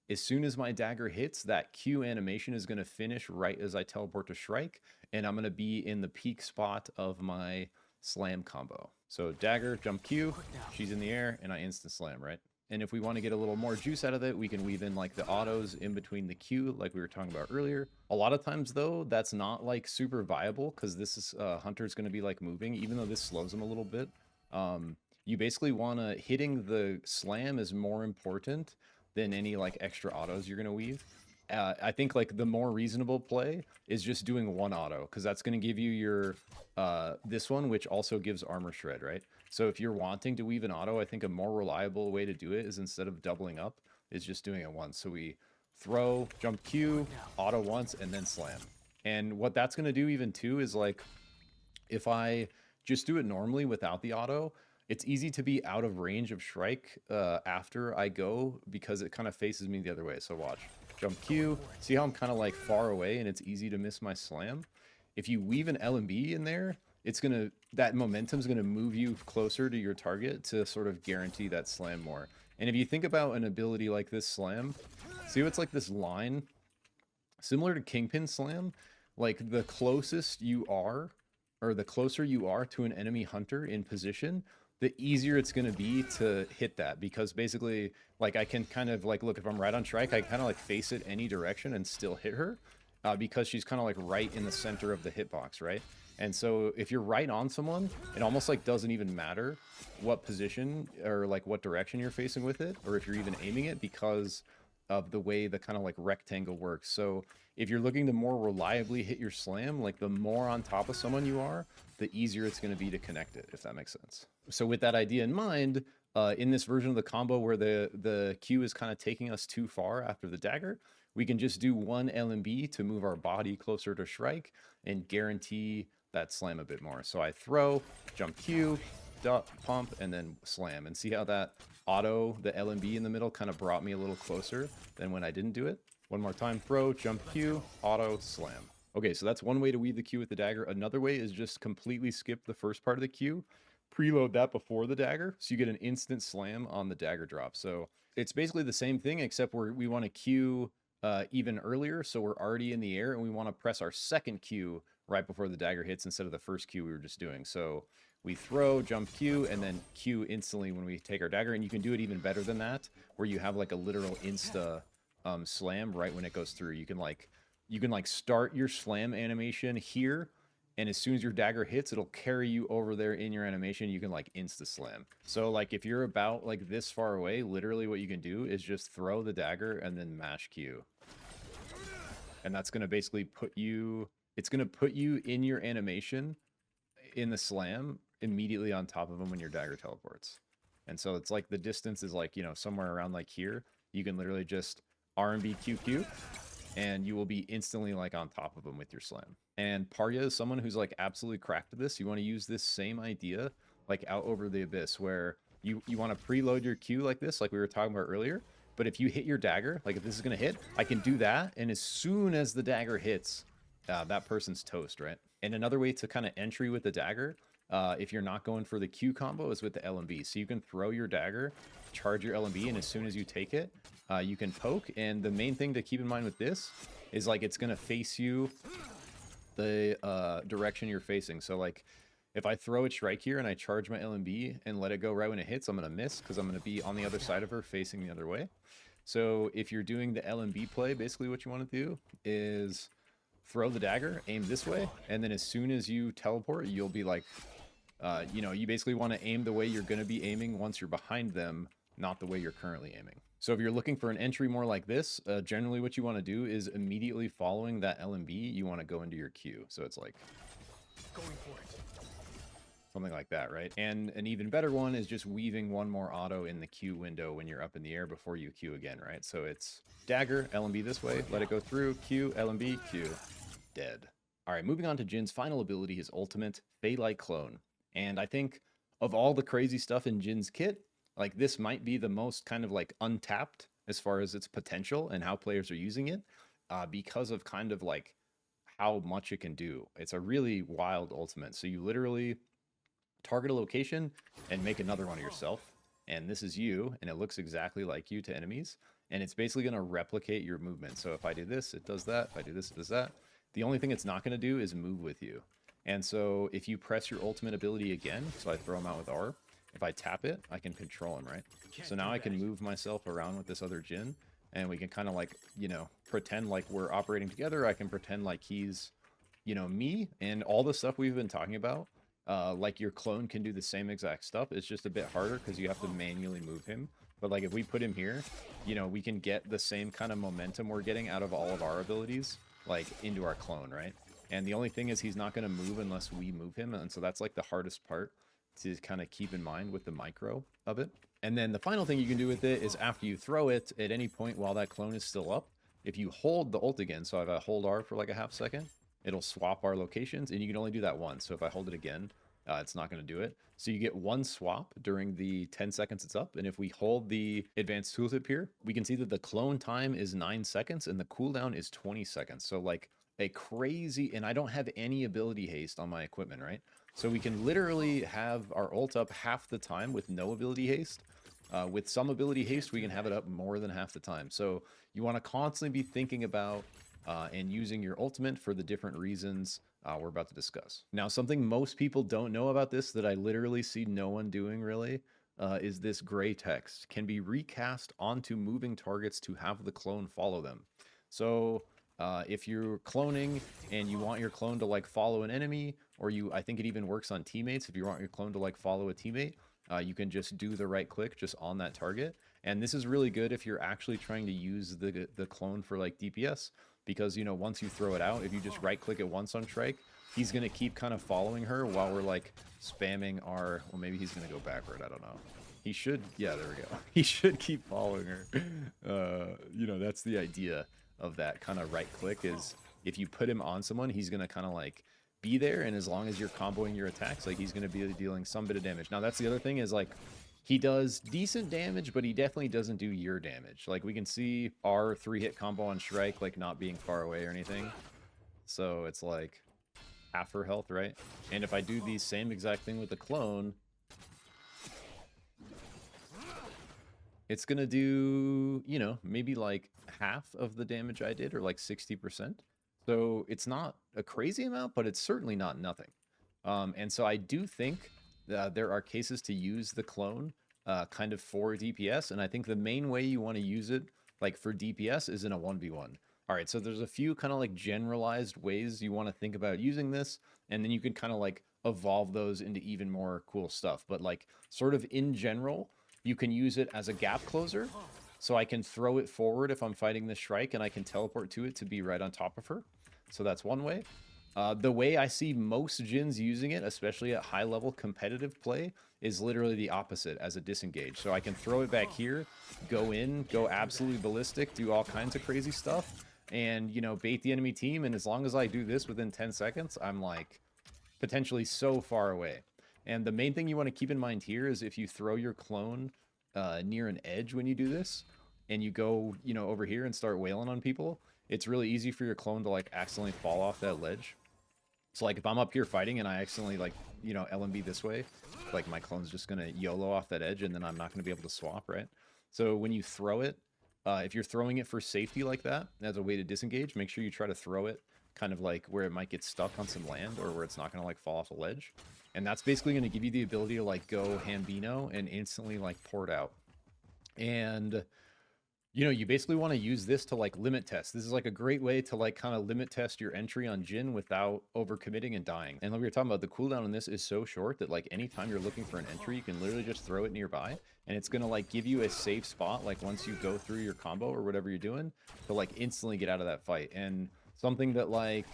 Speaker 1: As soon as my dagger hits, that Q animation is going to finish right as I teleport to Shrike, and I'm going to be in the peak spot of my slam combo. So dagger, jump Q, she's in the air, and I instant slam, right? And if we want to get a little more juice out of it, we can weave in like the autos in between the Q, like we were talking about earlier. A lot of times though, that's not like super viable, because this is Hunter's going to be like moving, even though this slows him a little bit. You basically want to, hitting the slam is more important than any like extra autos you're going to weave. I think like the more reasonable play is just doing one auto, because that's going to give you your this one, which also gives armor shred, right? So if you're wanting to weave an auto, I think a more reliable way to do it is, instead of doubling up, is just doing it once. So we throw, jump Q, auto once, and then slam. And what that's going to do even too is like, if I just do it normally without the auto, it's easy to be out of range of Shrike after I go, because it kind of faces me the other way. So watch. Jump Q. See how I'm kind of like far away and it's easy to miss my slam? If you weave an LMB in there, it's going to, that momentum's going to move you closer to your target to sort of guarantee that slam more. And if you think about an ability like this slam, see how it's like this line? Similar to Kingpin slam, like the closest you are, or the closer you are to an enemy hunter in position, the easier it's going to be to hit that, because basically like I can kind of like, look, if I'm right on Shrike, I kind of like face it any direction and still hit her because she's kind of like right in the center of the hitbox, right? And so if you're right on someone, it almost like doesn't even matter what position or like what direction you're facing with it, or if you're even aiming it, because of the way the kind of like rectangle works. So if you're looking to more reliably hit your slam, like the more on top of someone you are, the easier it's going to be to connect it, if that makes sense. So with that idea in mind, in this version of the combo where the Q is kind of taking us too far after the dagger, we can just do one LMB to move our body closer to Shrike and guarantee that slam a bit more. So I throw, jump Q, pump, and then slam. And see how that auto, the LMB in the middle, kind of brought me a little closer than when I didn't do it? One more time, throw, jump Q, auto, slam. Okay, so that's one way to weave the Q with the dagger. Another way is just completely skip the first part of the Q, preload that before the dagger, so you get an instant slam on the dagger drop. So it's basically the same thing, except we want to Q even earlier, so we're already in the air, and we want to press our second Q right before the dagger hits instead of the first Q we were just doing. So we throw, jump Q, and then Q instantly when we take our dagger, and you can do it even better than that, where you have like a literal insta slam right when it goes through. You can start your slam animation here, and as soon as your dagger hits, it'll carry you over there in your animation. You can like insta slam. So like if you're about like this far away, literally what you can do is just throw the dagger and then mash Q. And that's going to basically put you in your animation in the slam immediately on top of them when your dagger teleports. And so it's like the distance is like, you know, somewhere around like here. You can literally just R&B QQ, and you will be instantly like on top of them with your slam. And Parya is someone who's like absolutely cracked at this. You want to use this same idea like out over the abyss, where you want to preload your Q like this, like we were talking about earlier. But if you hit your dagger, like if this is going to hit, I can do that. And as soon as the dagger hits, that person's toast, right? And another way to kind of entry with the dagger, if you're not going for the Q combo, is with the LMB. So you can throw your dagger, charge your LMB, and as soon as you take it, you can poke. And the main thing to keep in mind with this is like it's going to face you the direction you're facing. So like if I throw a Shrike here and I charge my LMB and let it go right when it hits, I'm going to miss because I'm going to be on the other side of her facing the other way. So if you're doing the LMB play, basically what you want to do is throw the dagger, aim this way, and then as soon as you teleport, you'll be like, you know, you basically want to aim the way you're going to be aiming once you're behind them, not the way you're currently aiming. So if you're looking for an entry more like this, generally what you want to do is immediately following that LMB, you want to go into your Q. So it's like
Speaker 2: going for it.
Speaker 1: Something like that, right? And an even better one is just weaving one more auto in the Q window when you're up in the air before you Q again, right? So it's dagger, LMB this way, let it go through, Q, LMB, Q, dead. All right, moving on to Jin's final ability, his ultimate, Feylight Clone. And I think of all the crazy stuff in Jin's kit, like this might be the most kind of like untapped as far as its potential and how players are using it, because of kind of like how much it can do. It's a really wild ultimate. So you literally target a location and make another one of yourself, and this is you, and it looks exactly like you to enemies, and it's basically going to replicate your movement. So if I do this, it does that. If I do this, it does that. The only thing it's not going to do is move with you. And so if you press your ultimate ability again, so I throw him out with R, if I tap it, I can control him, right? So now I can move myself around with this other Jin, and we can kind of like, you know, pretend like we're operating together. I can pretend like he's, you know, me, and all the stuff we've been talking about. Like your clone can do the same exact stuff. It's just a bit harder because you have to manually move him. But like if we put him here, you know, we can get the same kind of momentum we're getting out of all of our abilities, like into our clone, right? And the only thing is he's not going to move unless we move him. And so that's like the hardest part to kind of keep in mind with the micro of it. And then the final thing you can do with it is after you throw it, at any point while that clone is still up, if you hold the ult again, so if I hold R for like a half second, it'll swap our locations, and you can only do that once. So if I hold it again, it's not going to do it. So you get one swap during the 10 seconds it's up. And if we hold the advanced tooltip here, we can see that the clone time is 9 seconds and the cooldown is 20 seconds. So like a crazy, and I don't have any ability haste on my equipment, right? So we can literally have our ult up half the time with no ability haste. With some ability haste, we can have it up more than half the time. So you want to constantly be thinking about and using your ultimate for the different reasons we're about to discuss. Now, something most people don't know about this that I literally see no one doing really is this gray text can be recast onto moving targets to have the clone follow them. So if you're cloning and you want your clone to like follow an enemy, or I think it even works on teammates. If you want your clone to like follow a teammate, you can just do the right click just on that target. And this is really good if you're actually trying to use the clone for like DPS. Because, you know, once you throw it out, if you just right click it once on Shrike, he's going to keep kind of following her while we're like spamming our, well, maybe he's going to go backward. I don't know. He should, yeah, there we go. He should keep following her. You know, that's the idea of that kind of right click is if you put him on someone, he's going to kind of like be there. And as long as you're comboing your attacks, like he's going to be dealing some bit of damage. Now, that's the other thing is like he does decent damage, but he definitely doesn't do your damage. Like we can see our 3-hit combo on Shrike, like not being far away or anything. So it's like half her health, right? And if I do the same exact thing with the clone, it's going to do, you know, maybe like half of the damage I did or like 60%. So it's not a crazy amount, but it's certainly not nothing. And so I do think there are cases to use the clone kind of for DPS. And I think the main way you want to use it like for DPS is in a 1v1. All right, so there's a few kind of like generalized ways you want to think about using this. And then you can kind of like evolve those into even more cool stuff. But like sort of in general, you can use it as a gap closer, so I can throw it forward if I'm fighting the Shrike, and I can teleport to it to be right on top of her. So that's one way. The way I see most Jins using it, especially at high-level competitive play, is literally the opposite as a disengage. So I can throw it back here, go in, go absolutely ballistic, do all kinds of crazy stuff, and, you know, bait the enemy team. And as long as I do this within 10 seconds, I'm, like, potentially so far away. And the main thing you want to keep in mind here is if you throw your clone near an edge when you do this, and you go, you know, over here and start wailing on people, it's really easy for your clone to, like, accidentally fall off that ledge. So, like, if I'm up here fighting and I accidentally, like, you know, LMB this way, like, my clone's just going to YOLO off that edge, and then I'm not going to be able to swap, right? So when you throw it, if you're throwing it for safety like that, as a way to disengage, make sure you try to throw it kind of like where it might get stuck on some land or where it's not going to like fall off a ledge. And that's basically going to give you the ability to like go Hambino and instantly like port out. And, you know, you basically want to use this to like limit test. This is like a great way to like kind of limit test your entry on Jin without overcommitting and dying. And like we were talking about, the cooldown on this is so short that like anytime you're looking for an entry, you can literally just throw it nearby. And it's going to like give you a safe spot like once you go through your combo or whatever you're doing to like instantly get out of that fight. And something that like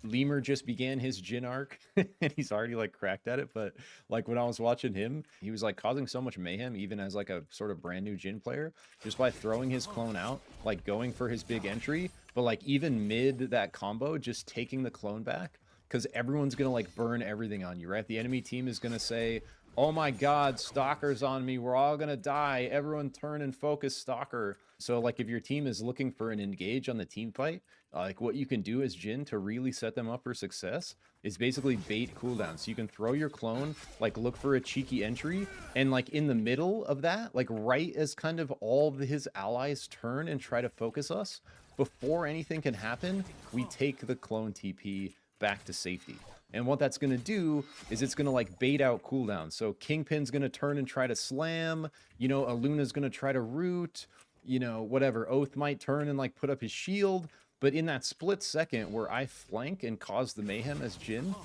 Speaker 1: Lemur just began his Jin arc and he's already like cracked at it, but like when I was watching him, he was like causing so much mayhem even as like a sort of brand new Jin player just by throwing his clone out, like going for his big entry, but like even mid that combo just taking the clone back because everyone's gonna like burn everything on you, right? The enemy team is gonna say, oh my god, Stalker's on me, we're all gonna die, everyone turn and focus Stalker. So like if your team is looking for an engage on the team fight, like what you can do as Jin to really set them up for success is basically bait cooldown. So you can throw your clone, like look for a cheeky entry, and like in the middle of that, like right as kind of all of his allies turn and try to focus us, before anything can happen, we take the clone TP back to safety. And what that's going to do is it's going to like bait out cooldown. So Kingpin's going to turn and try to slam, you know, Aluna's going to try to root, you know, whatever. Oath might turn and like put up his shield. But in that split second where I flank and cause the mayhem as Jin,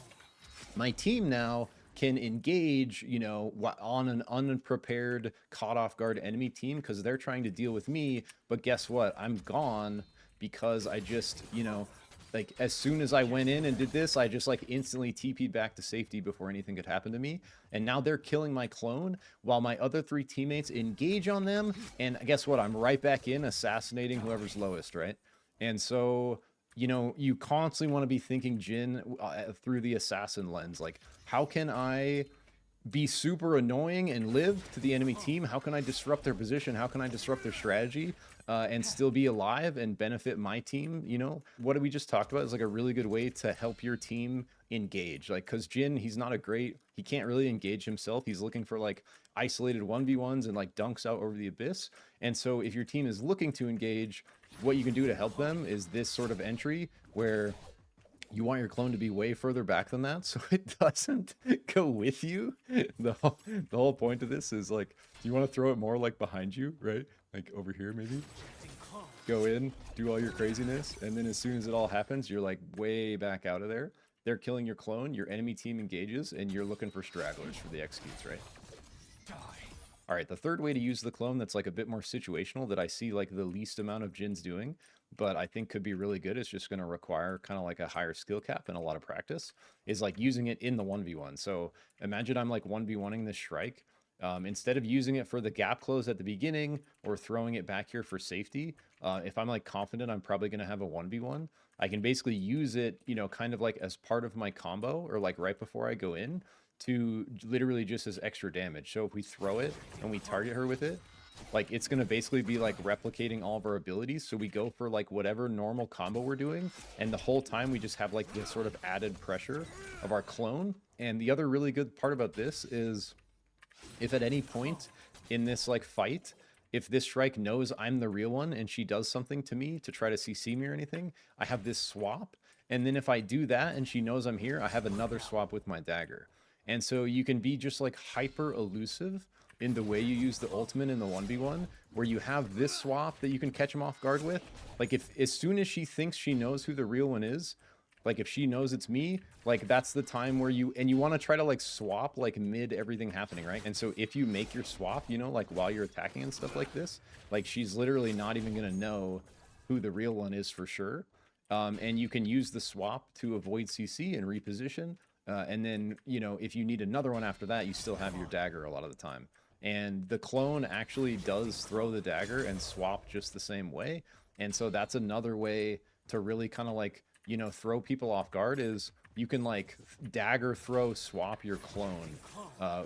Speaker 1: my team now can engage, you know, on an unprepared, caught off guard enemy team because they're trying to deal with me. But guess what? I'm gone because I just, you know, like as soon as I went in and did this, I just like instantly TP'd back to safety before anything could happen to me. And now they're killing my clone while my other 3 teammates engage on them. And guess what? I'm right back in assassinating whoever's lowest, right? And so, you know, you constantly want to be thinking Jin through the assassin lens. Like, how can I be super annoying and live to the enemy team? How can I disrupt their position? How can I disrupt their strategy and still be alive and benefit my team? You know, what we just talked about is like a really good way to help your team engage. Like, because Jin, he can't really engage himself. He's looking for like isolated 1v1s and like dunks out over the abyss. And so if your team is looking to engage, what you can do to help them is this sort of entry where you want your clone to be way further back than that so it doesn't go with you. The whole point of this is like, you want to throw it more like behind you, right? Like over here maybe. Go in, do all your craziness, and then as soon as it all happens, you're like way back out of there. They're killing your clone, your enemy team engages, and you're looking for stragglers for the executes, right? All right, the third way to use the clone that's like a bit more situational that I see like the least amount of Jins doing, but I think could be really good, it's just going to require kind of like a higher skill cap and a lot of practice, is like using it in the 1v1. So imagine I'm like 1v1ing this Shrike, Instead of using it for the gap close at the beginning or throwing it back here for safety, if I'm like confident I'm probably going to have a 1v1, I can basically use it, you know, kind of like as part of my combo or like right before I go in to literally just as extra damage. So if we throw it and we target her with it, like it's going to basically be like replicating all of our abilities. So we go for like whatever normal combo we're doing, and the whole time we just have like this sort of added pressure of our clone. And the other really good part about this is if at any point in this like fight, if this strike knows I'm the real one and she does something to me to try to CC me or anything, I have this swap. And then if I do that and she knows I'm here, I have another swap with my dagger. And so you can be just like hyper elusive in the way you use the ultimate in the 1v1, where you have this swap that you can catch him off guard with. Like if as soon as she thinks she knows who the real one is, like if she knows it's me, like that's the time where you want to try to like swap like mid everything happening, right? And so if you make your swap, you know, like while you're attacking and stuff like this, like she's literally not even gonna know who the real one is for sure. And you can use the swap to avoid CC and reposition. And then, you know, if you need another one after that, you still have your dagger a lot of the time. And the clone actually does throw the dagger and swap just the same way. And so that's another way to really kind of like, you know, throw people off guard is you can like dagger throw swap your clone.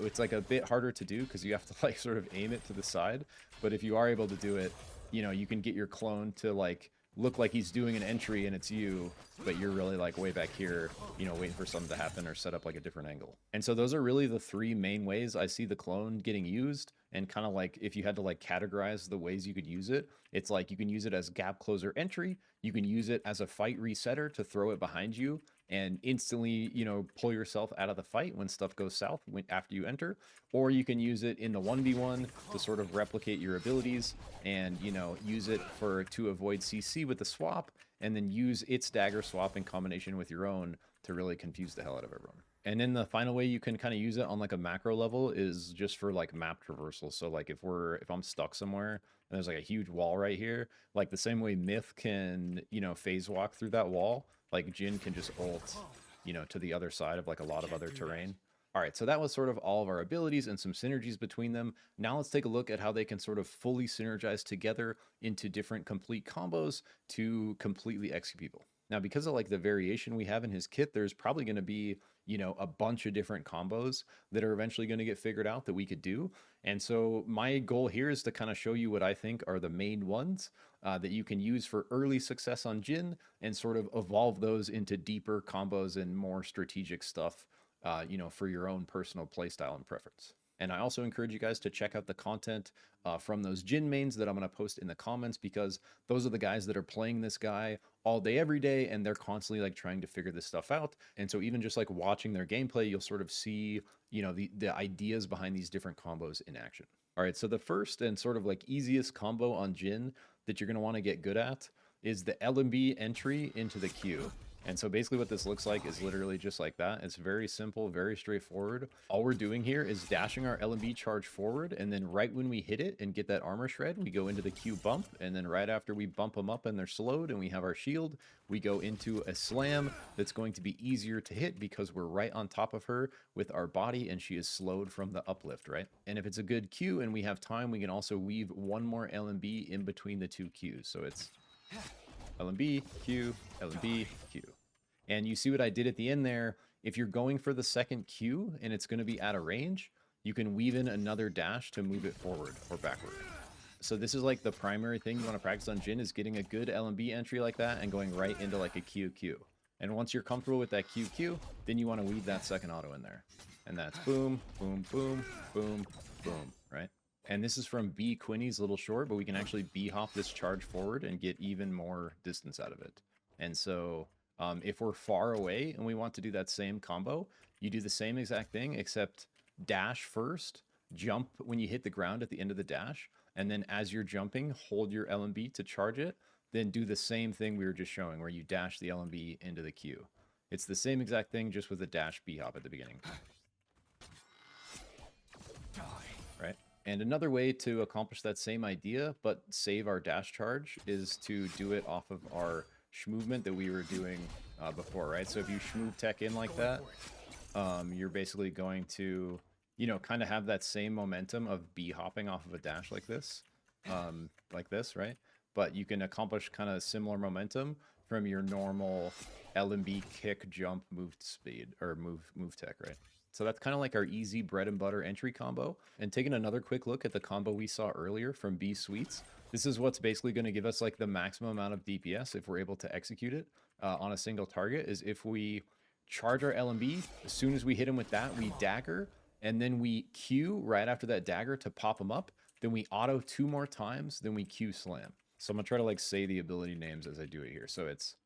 Speaker 1: It's like a bit harder to do because you have to like sort of aim it to the side. But if you are able to do it, you know, you can get your clone to like look like he's doing an entry and it's you, but you're really like way back here, you know, waiting for something to happen or set up like a different angle. And so those are really the three main ways I see the clone getting used. And kind of like if you had to like categorize the ways you could use it, it's like you can use it as gap closer entry, you can use it as a fight resetter to throw it behind you and instantly, you know, pull yourself out of the fight when stuff goes south after you enter, or you can use it in the 1v1 to sort of replicate your abilities and, you know, use it to avoid CC with the swap, and then use its dagger swap in combination with your own to really confuse the hell out of everyone. And then the final way you can kind of use it on like a macro level is just for like map traversal. So like if I'm stuck somewhere and there's like a huge wall right here, like the same way Myth can, you know, phase walk through that wall, like Jin can just ult, you know, to the other side of like a lot of other terrain. All right, so that was sort of all of our abilities and some synergies between them. Now let's take a look at how they can sort of fully synergize together into different complete combos to completely execute people. Now, because of like the variation we have in his kit, there's probably going to be, you know, a bunch of different combos that are eventually going to get figured out that we could do. And so my goal here is to kind of show you what I think are the main ones that you can use for early success on Jin and sort of evolve those into deeper combos and more strategic stuff, you know, for your own personal playstyle and preference. And I also encourage you guys to check out the content from those Jin mains that I'm going to post in the comments, because those are the guys that are playing this guy all day, every day, and they're constantly like trying to figure this stuff out. And so even just like watching their gameplay, you'll sort of see, you know, the ideas behind these different combos in action. All right, so the first and sort of like easiest combo on Jin that you're going to want to get good at is the LMB entry into the Q. And so basically what this looks like is literally just like that. It's very simple, very straightforward. All we're doing here is dashing our LMB charge forward, and then right when we hit it and get that armor shred, we go into the Q bump, and then right after we bump them up and they're slowed and we have our shield, we go into a slam that's going to be easier to hit because we're right on top of her with our body and she is slowed from the uplift, right? And if it's a good Q and we have time, we can also weave one more LMB in between the two Qs. So it's LMB, Q, LMB, Q. And you see what I did at the end there. If you're going for the second Q and it's going to be out of range, you can weave in another dash to move it forward or backward. So this is like the primary thing you want to practice on Jin, is getting a good LMB entry like that and going right into like a QQ. And once you're comfortable with that QQ, then you want to weave that second auto in there. And that's boom, boom, boom, boom, boom, right? And this is from B Quinny's little short, but we can actually B hop this charge forward and get even more distance out of it. And so if we're far away and we want to do that same combo, you do the same exact thing, except dash first, jump when you hit the ground at the end of the dash, and then as you're jumping, hold your LMB to charge it, then do the same thing we were just showing where you dash the LMB into the Q. It's the same exact thing, just with a dash B hop at the beginning. Right? And another way to accomplish that same idea, but save our dash charge, is to do it off of our Schmovement that we were doing before, right? So if you Schmove tech in like that, you're basically going to, you know, kind of have that same momentum of B hopping off of a dash like this, right? But you can accomplish kind of similar momentum from your normal LMB kick, jump, move speed, or move tech, right? So that's kind of like our easy bread and butter entry combo. And taking another quick look at the combo we saw earlier from B Sweets, this is what's basically going to give us like the maximum amount of DPS if we're able to execute it on a single target, is if we charge our LMB, as soon as we hit him with that, we dagger, and then we Q right after that dagger to pop him up, then we auto 2 more times, then we Q slam. So I'm going to try to like say the ability names as I do it here. So it's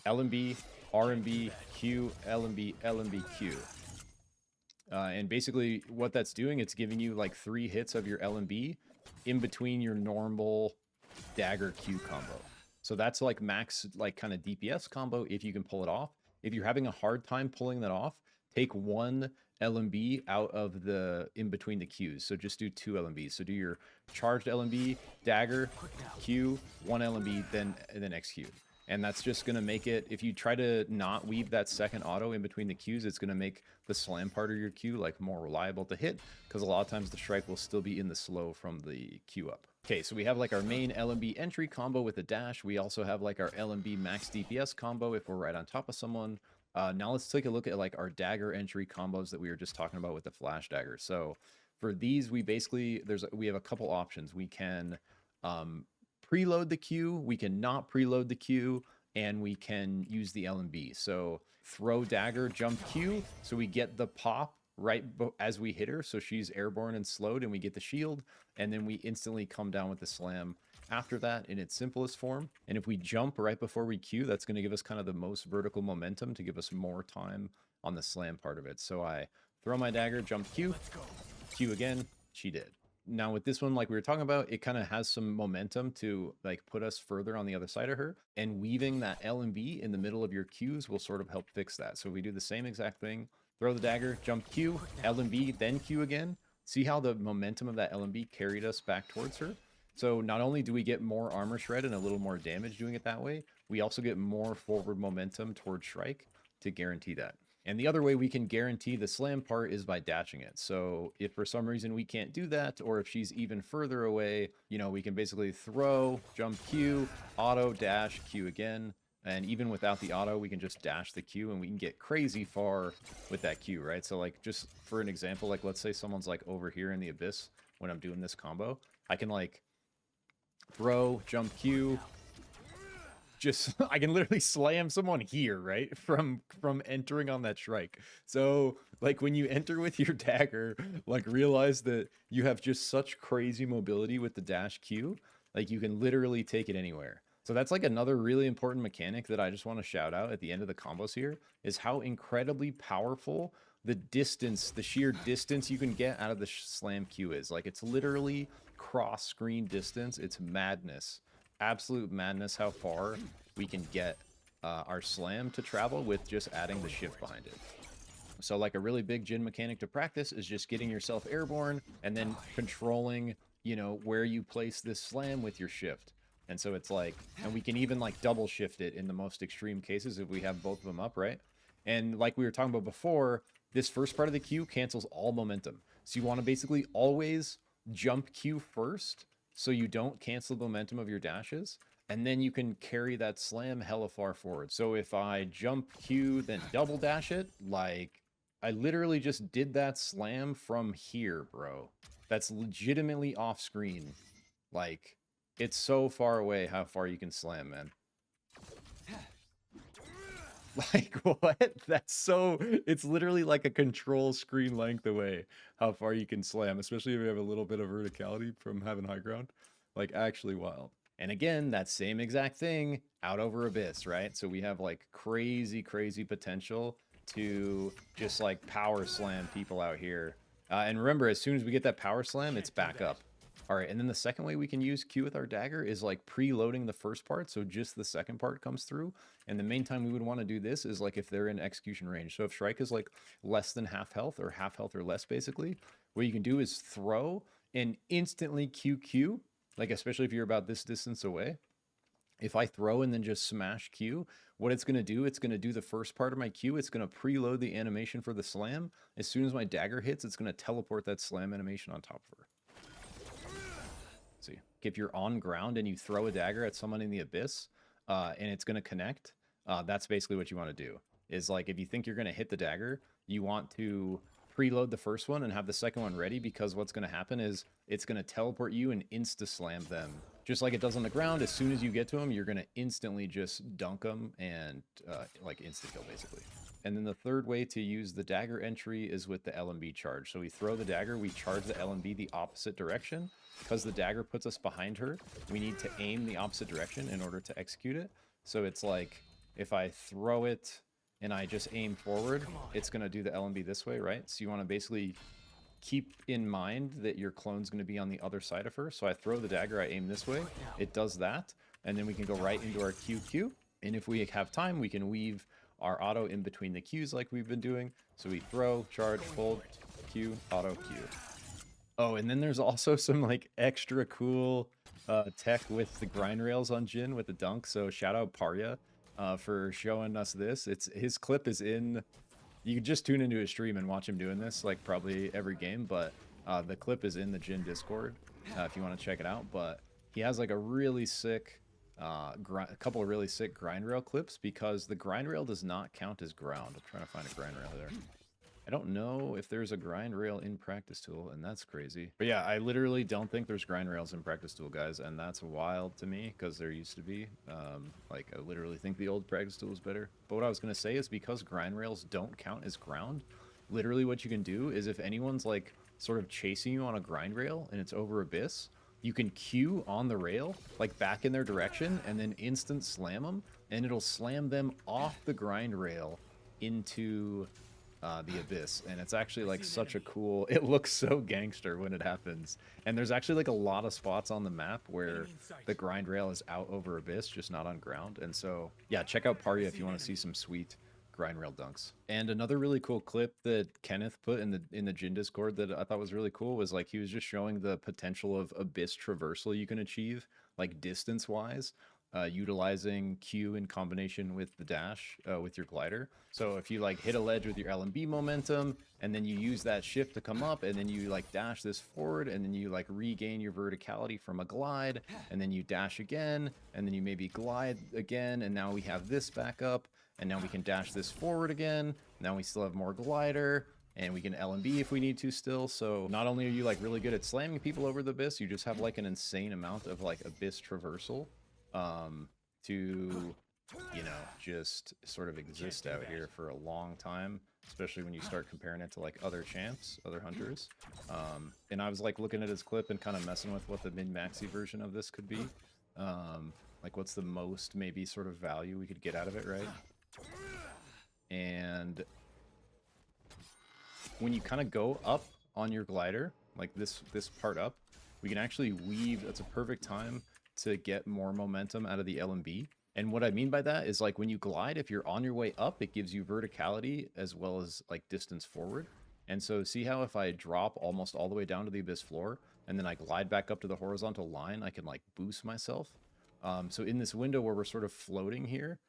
Speaker 1: LMB, RMB, Q, LMB, LMB, Q. And basically what that's doing, it's giving you like 3 hits of your LMB in between your normal dagger Q combo. So that's like max, like kind of DPS combo if you can pull it off. If you're having a hard time pulling that off, take 1 LMB out of the in between the Qs. So just do 2 LMBs. So do your charged LMB, dagger, Q, 1 LMB, then XQ. And that's just going to make it, if you try to not weave that second auto in between the Qs, it's going to make the slam part of your Q like more reliable to hit, because a lot of times the strike will still be in the slow from the Q up. Okay, so we have like our main LMB entry combo with the dash. We also have like our LMB max DPS combo if we're right on top of someone. Now let's take a look at like our dagger entry combos that we were just talking about with the flash dagger. So for these, we basically, we have a couple options. We can preload the Q, we can not preload the Q, and we can use the LMB. So throw dagger, jump Q, so we get the pop right as we hit her, so she's airborne and slowed, and we get the shield, and then we instantly come down with the slam after that in its simplest form. And if we jump right before we Q, that's going to give us kind of the most vertical momentum to give us more time on the slam part of it. So I throw my dagger, jump Q, Q again, she did. Now with this one, like we were talking about, it kind of has some momentum to like put us further on the other side of her, and weaving that LMB in the middle of your Qs will sort of help fix that. So we do the same exact thing, throw the dagger, jump Q, LMB, then Q again. See how the momentum of that LMB carried us back towards her? So not only do we get more armor shred and a little more damage doing it that way, we also get more forward momentum towards Shrike to guarantee that. And the other way we can guarantee the slam part is by dashing it. So if for some reason we can't do that, or if she's even further away, you know, we can basically throw, jump Q, auto, dash, Q again. And even without the auto, we can just dash the Q and we can get crazy far with that Q, right? So like just for an example, like let's say someone's like over here in the abyss when I'm doing this combo, I can like throw, jump Q, just I can literally slam someone here, right? From entering on that strike. So like when you enter with your dagger, like realize that you have just such crazy mobility with the dash Q, like you can literally take it anywhere. So that's like another really important mechanic that I just want to shout out at the end of the combos here, is how incredibly powerful the distance, the sheer distance you can get out of the slam Q is. Like it's literally cross screen distance. It's madness, absolute madness how far we can get our slam to travel with just adding the shift behind it. So like a really big Jin mechanic to practice is just getting yourself airborne and then controlling, you know, where you place this slam with your shift. And so it's like, and we can even like double shift it in the most extreme cases if we have both of them up, right? And like we were talking about before, this first part of the Q cancels all momentum. So you want to basically always jump Q first so you don't cancel the momentum of your dashes, and then you can carry that slam hella far forward. So if I jump Q, then double dash it, like I literally just did that slam from here, bro. That's legitimately off screen. Like, it's so far away how far you can slam, man. Like, what? That's so... It's literally like a control screen length away how far you can slam, especially if you have a little bit of verticality from having high ground. Like, actually wild. And again, that same exact thing out over Abyss, right? So we have, like, crazy, crazy potential to just, like, power slam people out here. And remember, as soon as we get that power slam, it's back up. All right, and then the second way we can use Q with our dagger is like preloading the first part, so just the second part comes through. And the main time we would want to do this is like if they're in execution range. So if Shrike is like less than half health or less basically, what you can do is throw and instantly QQ, like especially if you're about this distance away. If I throw and then just smash Q, what it's going to do, it's going to do the first part of my Q. It's going to preload the animation for the slam. As soon as my dagger hits, it's going to teleport that slam animation on top of her. See, if you're on ground and you throw a dagger at someone in the abyss, and it's going to connect, that's basically what you want to do. Is like, if you think you're going to hit the dagger, you want to preload the first one and have the second one ready, because what's going to happen is it's going to teleport you and insta-slam them. Just like it does on the ground, as soon as you get to them, you're going to instantly just dunk them and like insta-kill, basically. And then the third way to use the dagger entry is with the LMB charge. So we throw the dagger, we charge the LMB the opposite direction. Because the dagger puts us behind her, we need to aim the opposite direction in order to execute it. So it's like, if I throw it and I just aim forward, it's going to do the LMB this way, right? So you want to basically keep in mind that your clone's going to be on the other side of her. So I throw the dagger, I aim this way, it does that, and then we can go right into our QQ. And if we have time, we can weave our auto in between the Qs like we've been doing. So we throw, charge, hold, Q, auto, Q. Oh, and then there's also some like extra cool tech with the grind rails on Jin with the dunk. So shout out Parya for showing us this. His clip is in. You can just tune into his stream and watch him doing this like probably every game, but the clip is in the Jin Discord if you want to check it out. But he has like a really sick, a couple of really sick grind rail clips, because the grind rail does not count as ground. I'm trying to find a grind rail there. I don't know if there's a grind rail in Practice Tool, and that's crazy. But yeah, I literally don't think there's grind rails in Practice Tool, guys, and that's wild to me, because there used to be. Like, I literally think the old Practice Tool is better. But what I was going to say is, because grind rails don't count as ground, literally what you can do is, if anyone's, like, sort of chasing you on a grind rail, and it's over Abyss, you can Q on the rail, like, back in their direction, and then instant slam them, and it'll slam them off the grind rail into the Abyss. And it's actually like such a cool, it looks so gangster when it happens. And there's actually like a lot of spots on the map where the grind rail is out over Abyss, just not on ground. And so yeah, check out Parya if you want to see some sweet grind rail dunks. And another really cool clip that Kenneth put in the Jin Discord that I thought was really cool was like, he was just showing the potential of Abyss traversal you can achieve, like distance wise, utilizing Q in combination with the dash with your glider. So if you like hit a ledge with your LMB momentum, and then you use that shift to come up, and then you like dash this forward, and then you like regain your verticality from a glide, and then you dash again, and then you maybe glide again, and now we have this back up, and now we can dash this forward again. Now we still have more glider, and we can LMB if we need to still. So not only are you like really good at slamming people over the Abyss, you just have like an insane amount of like Abyss traversal to, you know, just sort of exist out here for a long time, especially when you start comparing it to like other champs, other hunters. And I was like looking at his clip and kind of messing with what the min-maxi version of this could be. Like what's the most maybe sort of value we could get out of it, right? And when you kind of go up on your glider, like this part up, we can actually weave. That's a perfect time to get more momentum out of the LMB. And what I mean by that is like when you glide, if you're on your way up, it gives you verticality as well as like distance forward. And so see how if I drop almost all the way down to the Abyss floor and then I glide back up to the horizontal line, I can like boost myself. So in this window where we're sort of floating here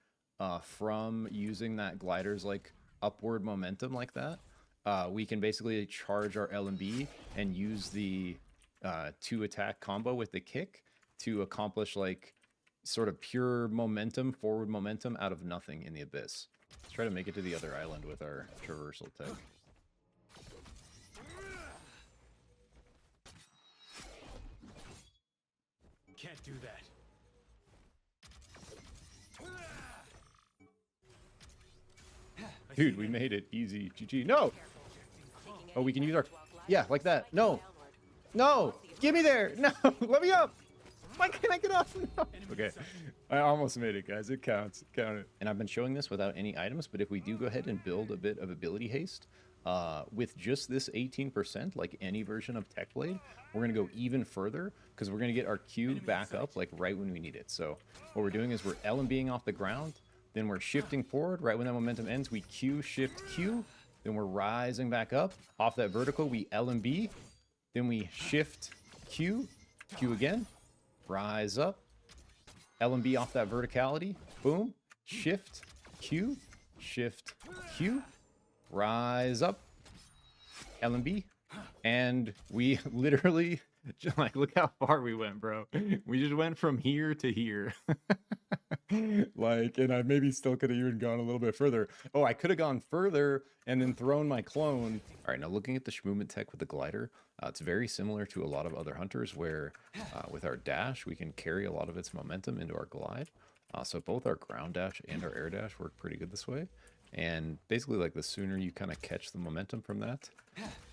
Speaker 1: from using that glider's like upward momentum like that, we can basically charge our LMB and use the 2-attack combo with the kick to accomplish like sort of pure momentum, forward momentum out of nothing in the Abyss. Let's try to make it to the other island with our traversal tech.
Speaker 2: Can't do that.
Speaker 1: Dude, we made it easy. GG. No! Oh, we can use our... Yeah, like that. No! No! Get me there! No! Let me up! Why can't I get up? No. Okay, I almost made it, guys. It counts. Count it. And I've been showing this without any items, but if we do go ahead and build a bit of ability haste, with just this 18%, like any version of Tech Blade, we're going to go even further, because we're going to get our Q back up, like, right when we need it. So what we're doing is we're LMBing off the ground, then we're shifting forward. Right when that momentum ends, we Q, shift, Q. Then we're rising back up. Off that vertical, we LMB. Then we shift, Q, Q again. Rise up, LMB off that verticality. Boom. Shift, Q, shift, Q. Rise up. LMB. And we literally, like, look how far we went, bro. We just went from here to here. Like, and I maybe still could have even gone a little bit further. Oh, I could have gone further and then thrown my clone. All right, now looking at the Schmovement tech with the glider, it's very similar to a lot of other hunters where with our dash, we can carry a lot of its momentum into our glide. So both our ground dash and our air dash work pretty good this way. And basically, like, the sooner you kind of catch the momentum from that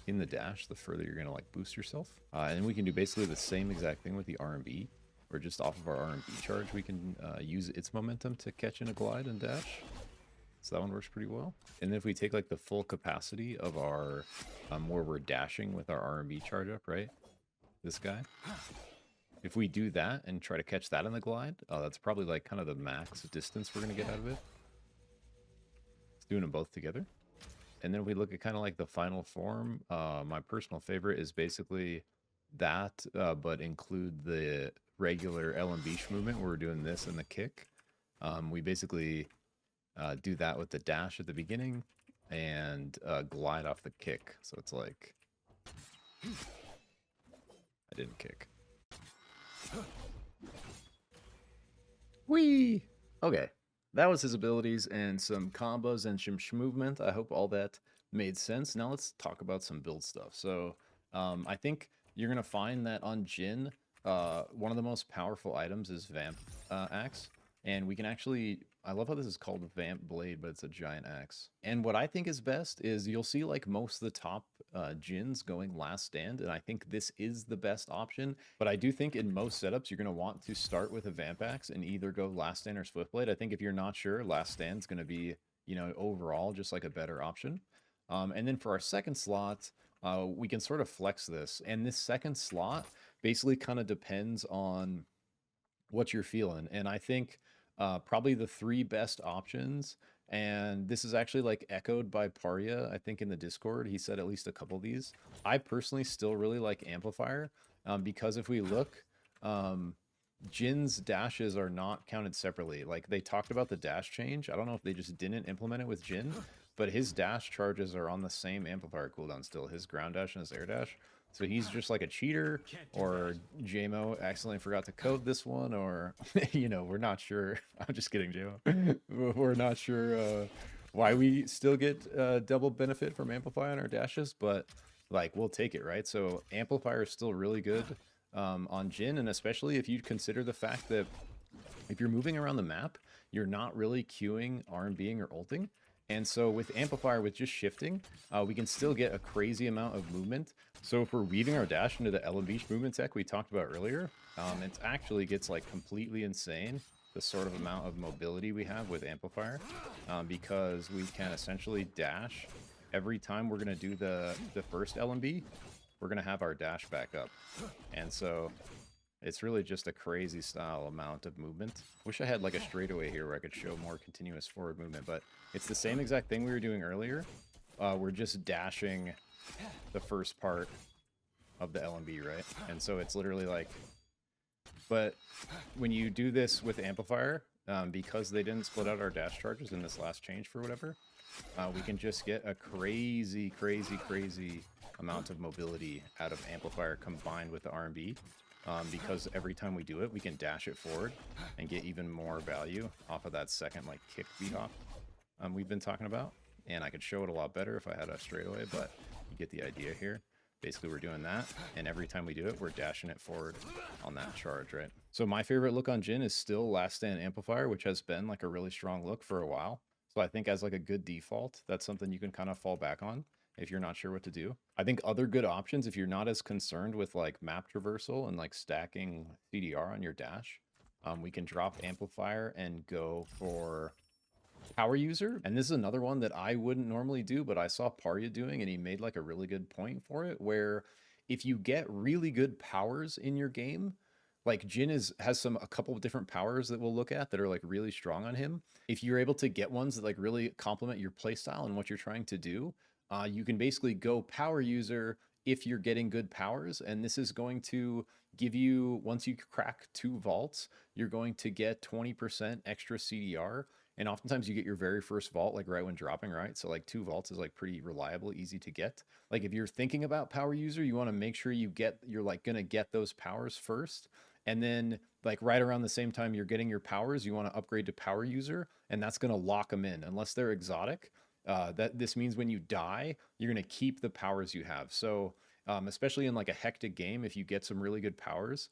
Speaker 1: in the dash, the further you're going to, like, boost yourself. And we can do basically the same exact thing with the RMB. Or just off of our RMB charge, we can use its momentum to catch in a glide and dash. So that one works pretty well. And then if we take, like, the full capacity of our, where we're dashing with our RMB charge up, right? This guy. If we do that and try to catch that in the glide, that's probably, like, kind of the max distance we're going to get out of it. It's doing them both together. And then we look at kind of like the final form. My personal favorite is basically that, but include the regular LMB Schmovement where we're doing this and the kick. We basically do that with the dash at the beginning and glide off the kick. So it's like, I didn't kick. Whee! Okay, that was his abilities and some combos and some Schmovement. I hope all that made sense. Now let's talk about some build stuff. So I think you're going to find that on Jin, one of the most powerful items is Vamp Axe. And we can actually, I love how this is called Vamp Blade, but it's a giant axe. And what I think is best is you'll see like most of the top Jins going last stand, and I think this is the best option. But I do think in most setups, you're going to want to start with a Vamp Axe and either go last stand or Swift Blade. I think if you're not sure, last stand's going to be, you know, overall just like a better option. And then for our second slot, we can sort of flex this. And this second slot basically kind of depends on what you're feeling. And I think probably the three best options, and this is actually like echoed by Parya, I think in the Discord, he said at least a couple of these. I personally still really like Amplifier because if we look, Jin's dashes are not counted separately. Like they talked about the dash change. I don't know if they just didn't implement it with Jin, but his dash charges are on the same Amplifier cooldown still, his ground dash and his air dash. So he's just like a cheater, or JMO accidentally forgot to code this one, or, you know, we're not sure. I'm just kidding, JMO. We're not sure why we still get double benefit from Amplify on our dashes, but like we'll take it, right? So Amplifier is still really good on Jin, and especially if you consider the fact that if you're moving around the map, you're not really queuing, RMBing, or ulting. And so with Amplifier, with just shifting, we can still get a crazy amount of movement. So if we're weaving our dash into the LMB Schmovement tech we talked about earlier, it actually gets like completely insane, the sort of amount of mobility we have with Amplifier, because we can essentially dash every time we're going to do the first LMB, we're going to have our dash back up. And so it's really just a crazy style amount of movement. Wish I had like a straightaway here where I could show more continuous forward movement, but it's the same exact thing we were doing earlier. We're just dashing the first part of the LMB, right? And so it's literally like, but when you do this with Amplifier, because they didn't split out our dash charges in this last change for whatever, we can just get a crazy amount of mobility out of Amplifier combined with the RMB. Because every time we do it, we can dash it forward and get even more value off of that second like kick beat off we've been talking about. And I could show it a lot better if I had a straightaway, but you get the idea here. Basically, we're doing that, and every time we do it, we're dashing it forward on that charge, right? So my favorite look on Jin is still Last Stand Amplifier, which has been like a really strong look for a while. So I think as like a good default, that's something you can kind of fall back on if you're not sure what to do. I think other good options, if you're not as concerned with like map traversal and like stacking CDR on your dash, we can drop Amplifier and go for Power User. And this is another one that I wouldn't normally do, but I saw Parya doing, and he made like a really good point for it, where if you get really good powers in your game, like Jin has a couple of different powers that we'll look at that are like really strong on him. If you're able to get ones that like really complement your playstyle and what you're trying to do, you can basically go Power User if you're getting good powers, and this is going to give you, once you crack 2 vaults, you're going to get 20% extra CDR. And oftentimes you get your very first vault like right when dropping, right? So like 2 vaults is like pretty reliable, easy to get. Like if you're thinking about power user, you want to make sure you're like gonna get those powers first. And then like right around the same time you're getting your powers, you want to upgrade to power user, and that's gonna lock them in unless they're exotic. That this means when you die, you're gonna keep the powers you have. So especially in like a hectic game, if you get some really good powers,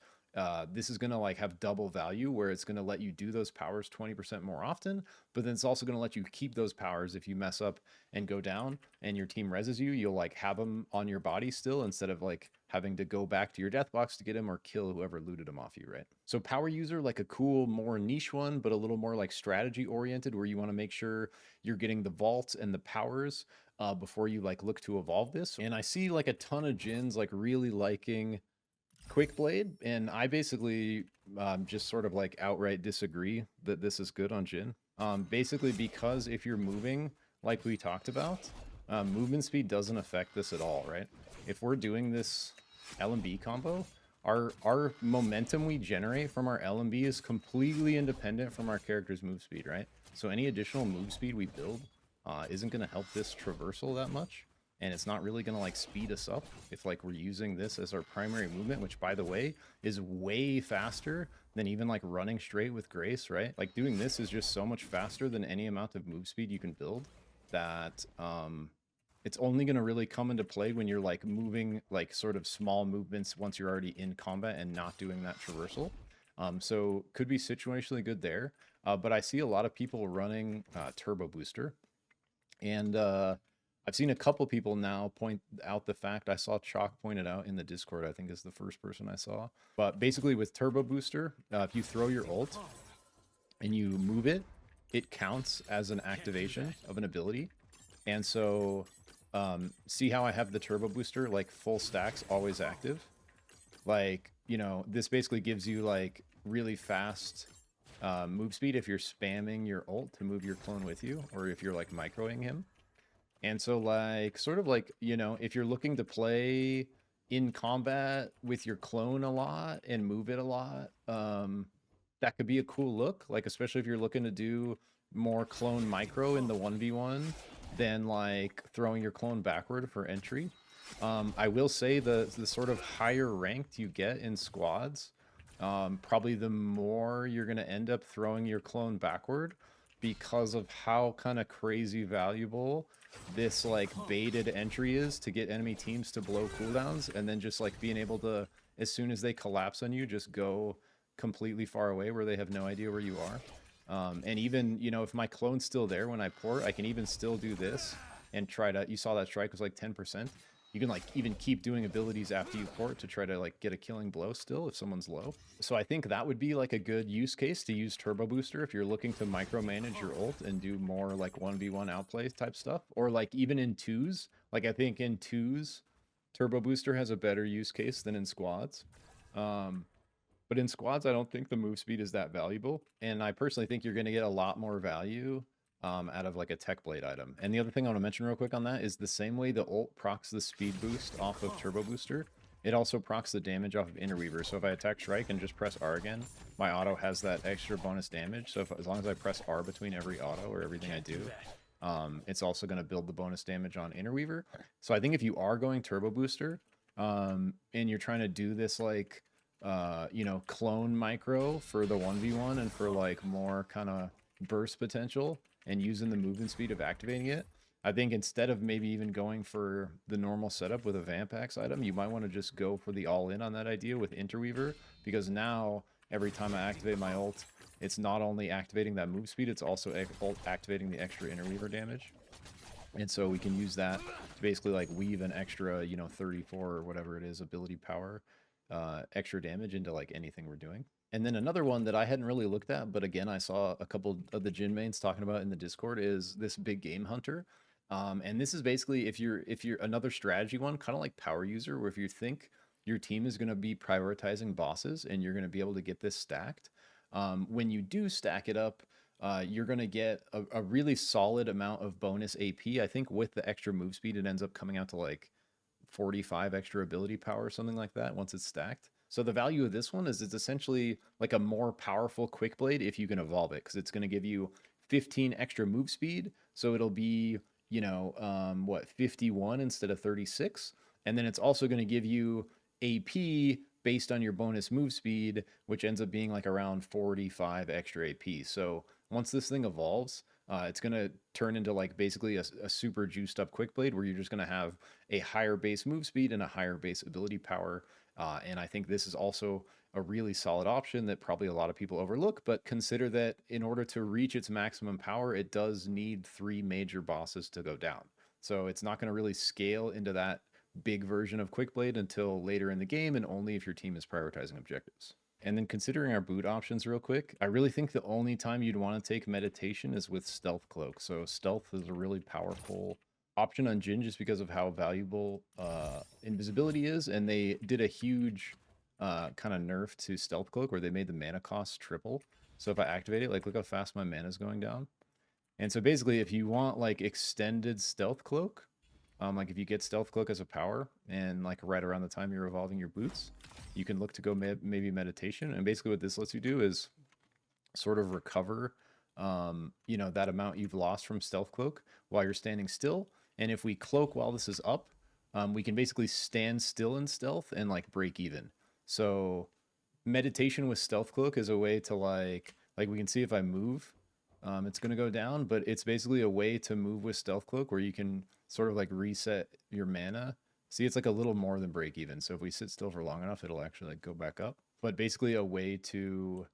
Speaker 1: this is going to like have double value, where it's going to let you do those powers 20% more often, but then it's also going to let you keep those powers. If you mess up and go down and your team reses you, you'll like have them on your body still, instead of like having to go back to your death box to get him or kill whoever looted him off you, right? So power user, like a cool, more niche one, but a little more like strategy oriented, where you want to make sure you're getting the vaults and the powers before you like look to evolve this. And I see like a ton of Jins like really liking Quick Blade, and I basically just sort of like outright disagree that this is good on Jin. Basically because if you're moving, like we talked about, movement speed doesn't affect this at all, right? If we're doing this LMB combo, our momentum we generate from our LMB is completely independent from our character's move speed, right? So any additional move speed we build isn't going to help this traversal that much. And it's not really going to like speed us up if like we're using this as our primary movement, which by the way is way faster than even like running straight with Grace, right? Like doing this is just so much faster than any amount of move speed you can build, that it's only going to really come into play when you're like moving like sort of small movements once you're already in combat and not doing that traversal. So could be situationally good there. But I see a lot of people running Turbo Booster, and I've seen a couple people now point out the fact, I saw Chalk pointed out in the Discord, I think is the first person I saw. But basically with Turbo Booster, if you throw your ult and you move it, it counts as an activation of an ability. And so see how I have the Turbo Booster, like full stacks, always active? Like, you know, this basically gives you like really fast move speed if you're spamming your ult to move your clone with you, or if you're like microing him. And so like, sort of like, you know, if you're looking to play in combat with your clone a lot and move it a lot, that could be a cool look. Like, especially if you're looking to do more clone micro in the 1v1 than like throwing your clone backward for entry. I will say the sort of higher ranked you get in squads, probably the more you're going to end up throwing your clone backward, because of how kind of crazy valuable this like baited entry is to get enemy teams to blow cooldowns, and then just like being able to, as soon as they collapse on you, just go completely far away where they have no idea where you are. And even, you know, if my clone's still there when I port, I can even still do this and try to, you saw that strike was like 10%. You can like even keep doing abilities after you port to try to like get a killing blow still if someone's low. So I think that would be like a good use case to use Turbo Booster if you're looking to micromanage your ult and do more like 1v1 outplay type stuff. Or like even in twos, like I think in twos, Turbo Booster has a better use case than in squads. But in squads, I don't think the move speed is that valuable. And I personally think you're going to get a lot more value out of like a Tech Blade item. And the other thing I want to mention real quick on that is the same way the ult procs the speed boost off of Turbo Booster, it also procs the damage off of Interweaver. So if I attack Strike and just press R again, my auto has that extra bonus damage. So as long as I press R between every auto or everything I do, it's also going to build the bonus damage on Interweaver. So I think if you are going Turbo Booster and you're trying to do this like, you know, clone micro for the 1v1 and for like more kind of burst potential, and using the movement speed of activating it, I think instead of maybe even going for the normal setup with a Vamp Axe item, you might want to just go for the all-in on that idea with Interweaver, because now every time I activate my ult, it's not only activating that move speed, it's also activating the extra Interweaver damage. And so we can use that to basically like weave an extra, you know, 34 or whatever it is, ability power, extra damage into like anything we're doing. And then another one that I hadn't really looked at, but again, I saw a couple of the Jin mains talking about in the Discord, is this Big Game Hunter. And this is basically if you're another strategy one, kind of like Power User, where if you think your team is going to be prioritizing bosses and you're going to be able to get this stacked, when you do stack it up, you're going to get a really solid amount of bonus AP. I think with the extra move speed, it ends up coming out to like 45 extra ability power or something like that once it's stacked. So the value of this one is it's essentially like a more powerful quick blade if you can evolve it, because it's going to give you 15 extra move speed. So it'll be, you know, 51 instead of 36. And then it's also going to give you AP based on your bonus move speed, which ends up being like around 45 extra AP. So once this thing evolves, it's going to turn into like basically a super juiced up quick blade where you're just going to have a higher base move speed and a higher base ability power. And I think this is also a really solid option that probably a lot of people overlook, but consider that in order to reach its maximum power, it does need 3 major bosses to go down. So it's not going to really scale into that big version of Quick Blade until later in the game, and only if your team is prioritizing objectives. And then considering our boot options real quick, I really think the only time you'd want to take meditation is with Stealth Cloak. So stealth is a really powerful option on Jin just because of how valuable invisibility is, and they did a huge kind of nerf to Stealth Cloak where they made the mana cost triple. So if I activate it, like look how fast my mana is going down. And so basically if you want like extended Stealth Cloak, like if you get Stealth Cloak as a power and like right around the time you're evolving your boots, you can look to go maybe meditation. And basically what this lets you do is sort of recover, you know, that amount you've lost from Stealth Cloak while you're standing still. And if we cloak while this is up, we can basically stand still in stealth and like break even. So meditation with Stealth Cloak is a way to like we can see if I move, it's going to go down, but it's basically a way to move with Stealth Cloak where you can sort of like reset your mana. See, it's like a little more than break even. So if we sit still for long enough, it'll actually like go back up. But basically a way to,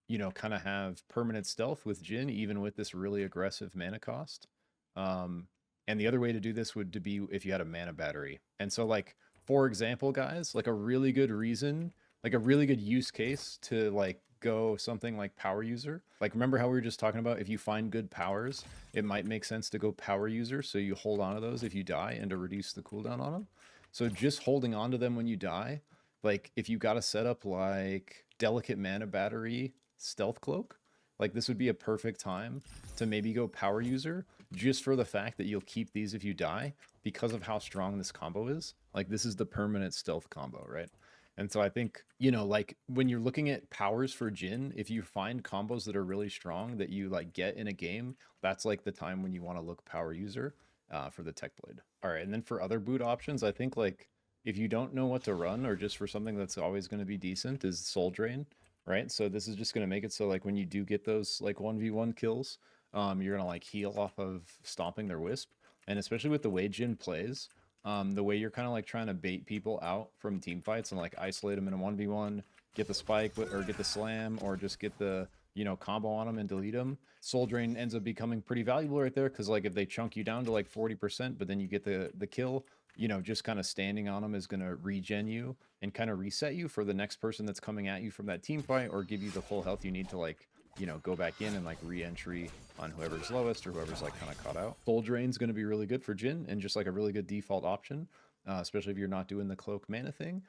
Speaker 1: you know, kind of have permanent stealth with Jin, even with this really aggressive mana cost. And the other way to do this would be if you had a mana battery. And so like, for example, guys, like a really good reason, like a really good use case to like go something like power user. Like remember how we were just talking about if you find good powers, it might make sense to go power user. So you hold on to those if you die and to reduce the cooldown on them. So just holding on to them when you die, like if you got a setup like delicate mana battery, Stealth Cloak, like this would be a perfect time to maybe go power user just for the fact that you'll keep these if you die because of how strong this combo is. Like this is the permanent stealth combo, right? And so I think, you know, like when you're looking at powers for Jin, if you find combos that are really strong that you like get in a game, that's like the time when you want to look power user for the Tech Blade. All right, and then for other boot options, I think like if you don't know what to run or just for something that's always going to be decent is Soul Drain, right? So this is just going to make it so like when you do get those like 1v1 kills, you're going to like heal off of stomping their wisp. And especially with the way Jin plays, the way you're kind of like trying to bait people out from team fights and like isolate them in a 1v1, get the spike or get the slam or just get the, you know, combo on them and delete them. Soul Drain ends up becoming pretty valuable right there because like if they chunk you down to like 40%, but then you get the kill, you know, just kind of standing on them is going to regen you and kind of reset you for the next person that's coming at you from that team fight or give you the full health you need to like, you know, go back in and like re-entry on whoever's lowest or whoever's like kind of caught out. Soul Drain's going to be really good for Jin and just like a really good default option, especially if you're not doing the cloak mana thing.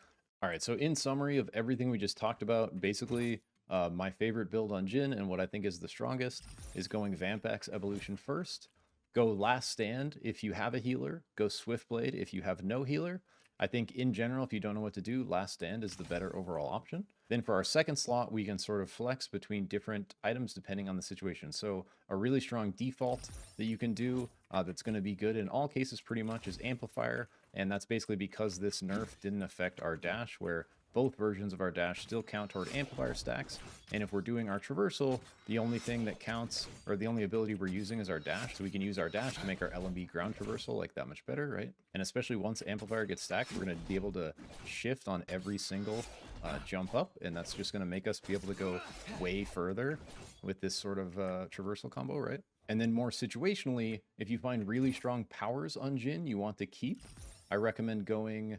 Speaker 1: All right, so in summary of everything we just talked about, basically my favorite build on Jin and what I think is the strongest is going Vamp-X Evolution first. Go Last Stand if you have a healer. Go Swift Blade if you have no healer. I think in general, if you don't know what to do, Last Stand is the better overall option. Then for our second slot, we can sort of flex between different items depending on the situation. So a really strong default that you can do that's going to be good in all cases pretty much is Amplifier. And that's basically because this nerf didn't affect our dash, where both versions of our dash still count toward amplifier stacks. And if we're doing our traversal, the only thing that counts, or the only ability we're using is our dash. So we can use our dash to make our LMB ground traversal like that much better, right? And especially once amplifier gets stacked, we're going to be able to shift on every single jump up. And that's just going to make us be able to go way further with this sort of traversal combo, right? And then more situationally, if you find really strong powers on Jin you want to keep, I recommend going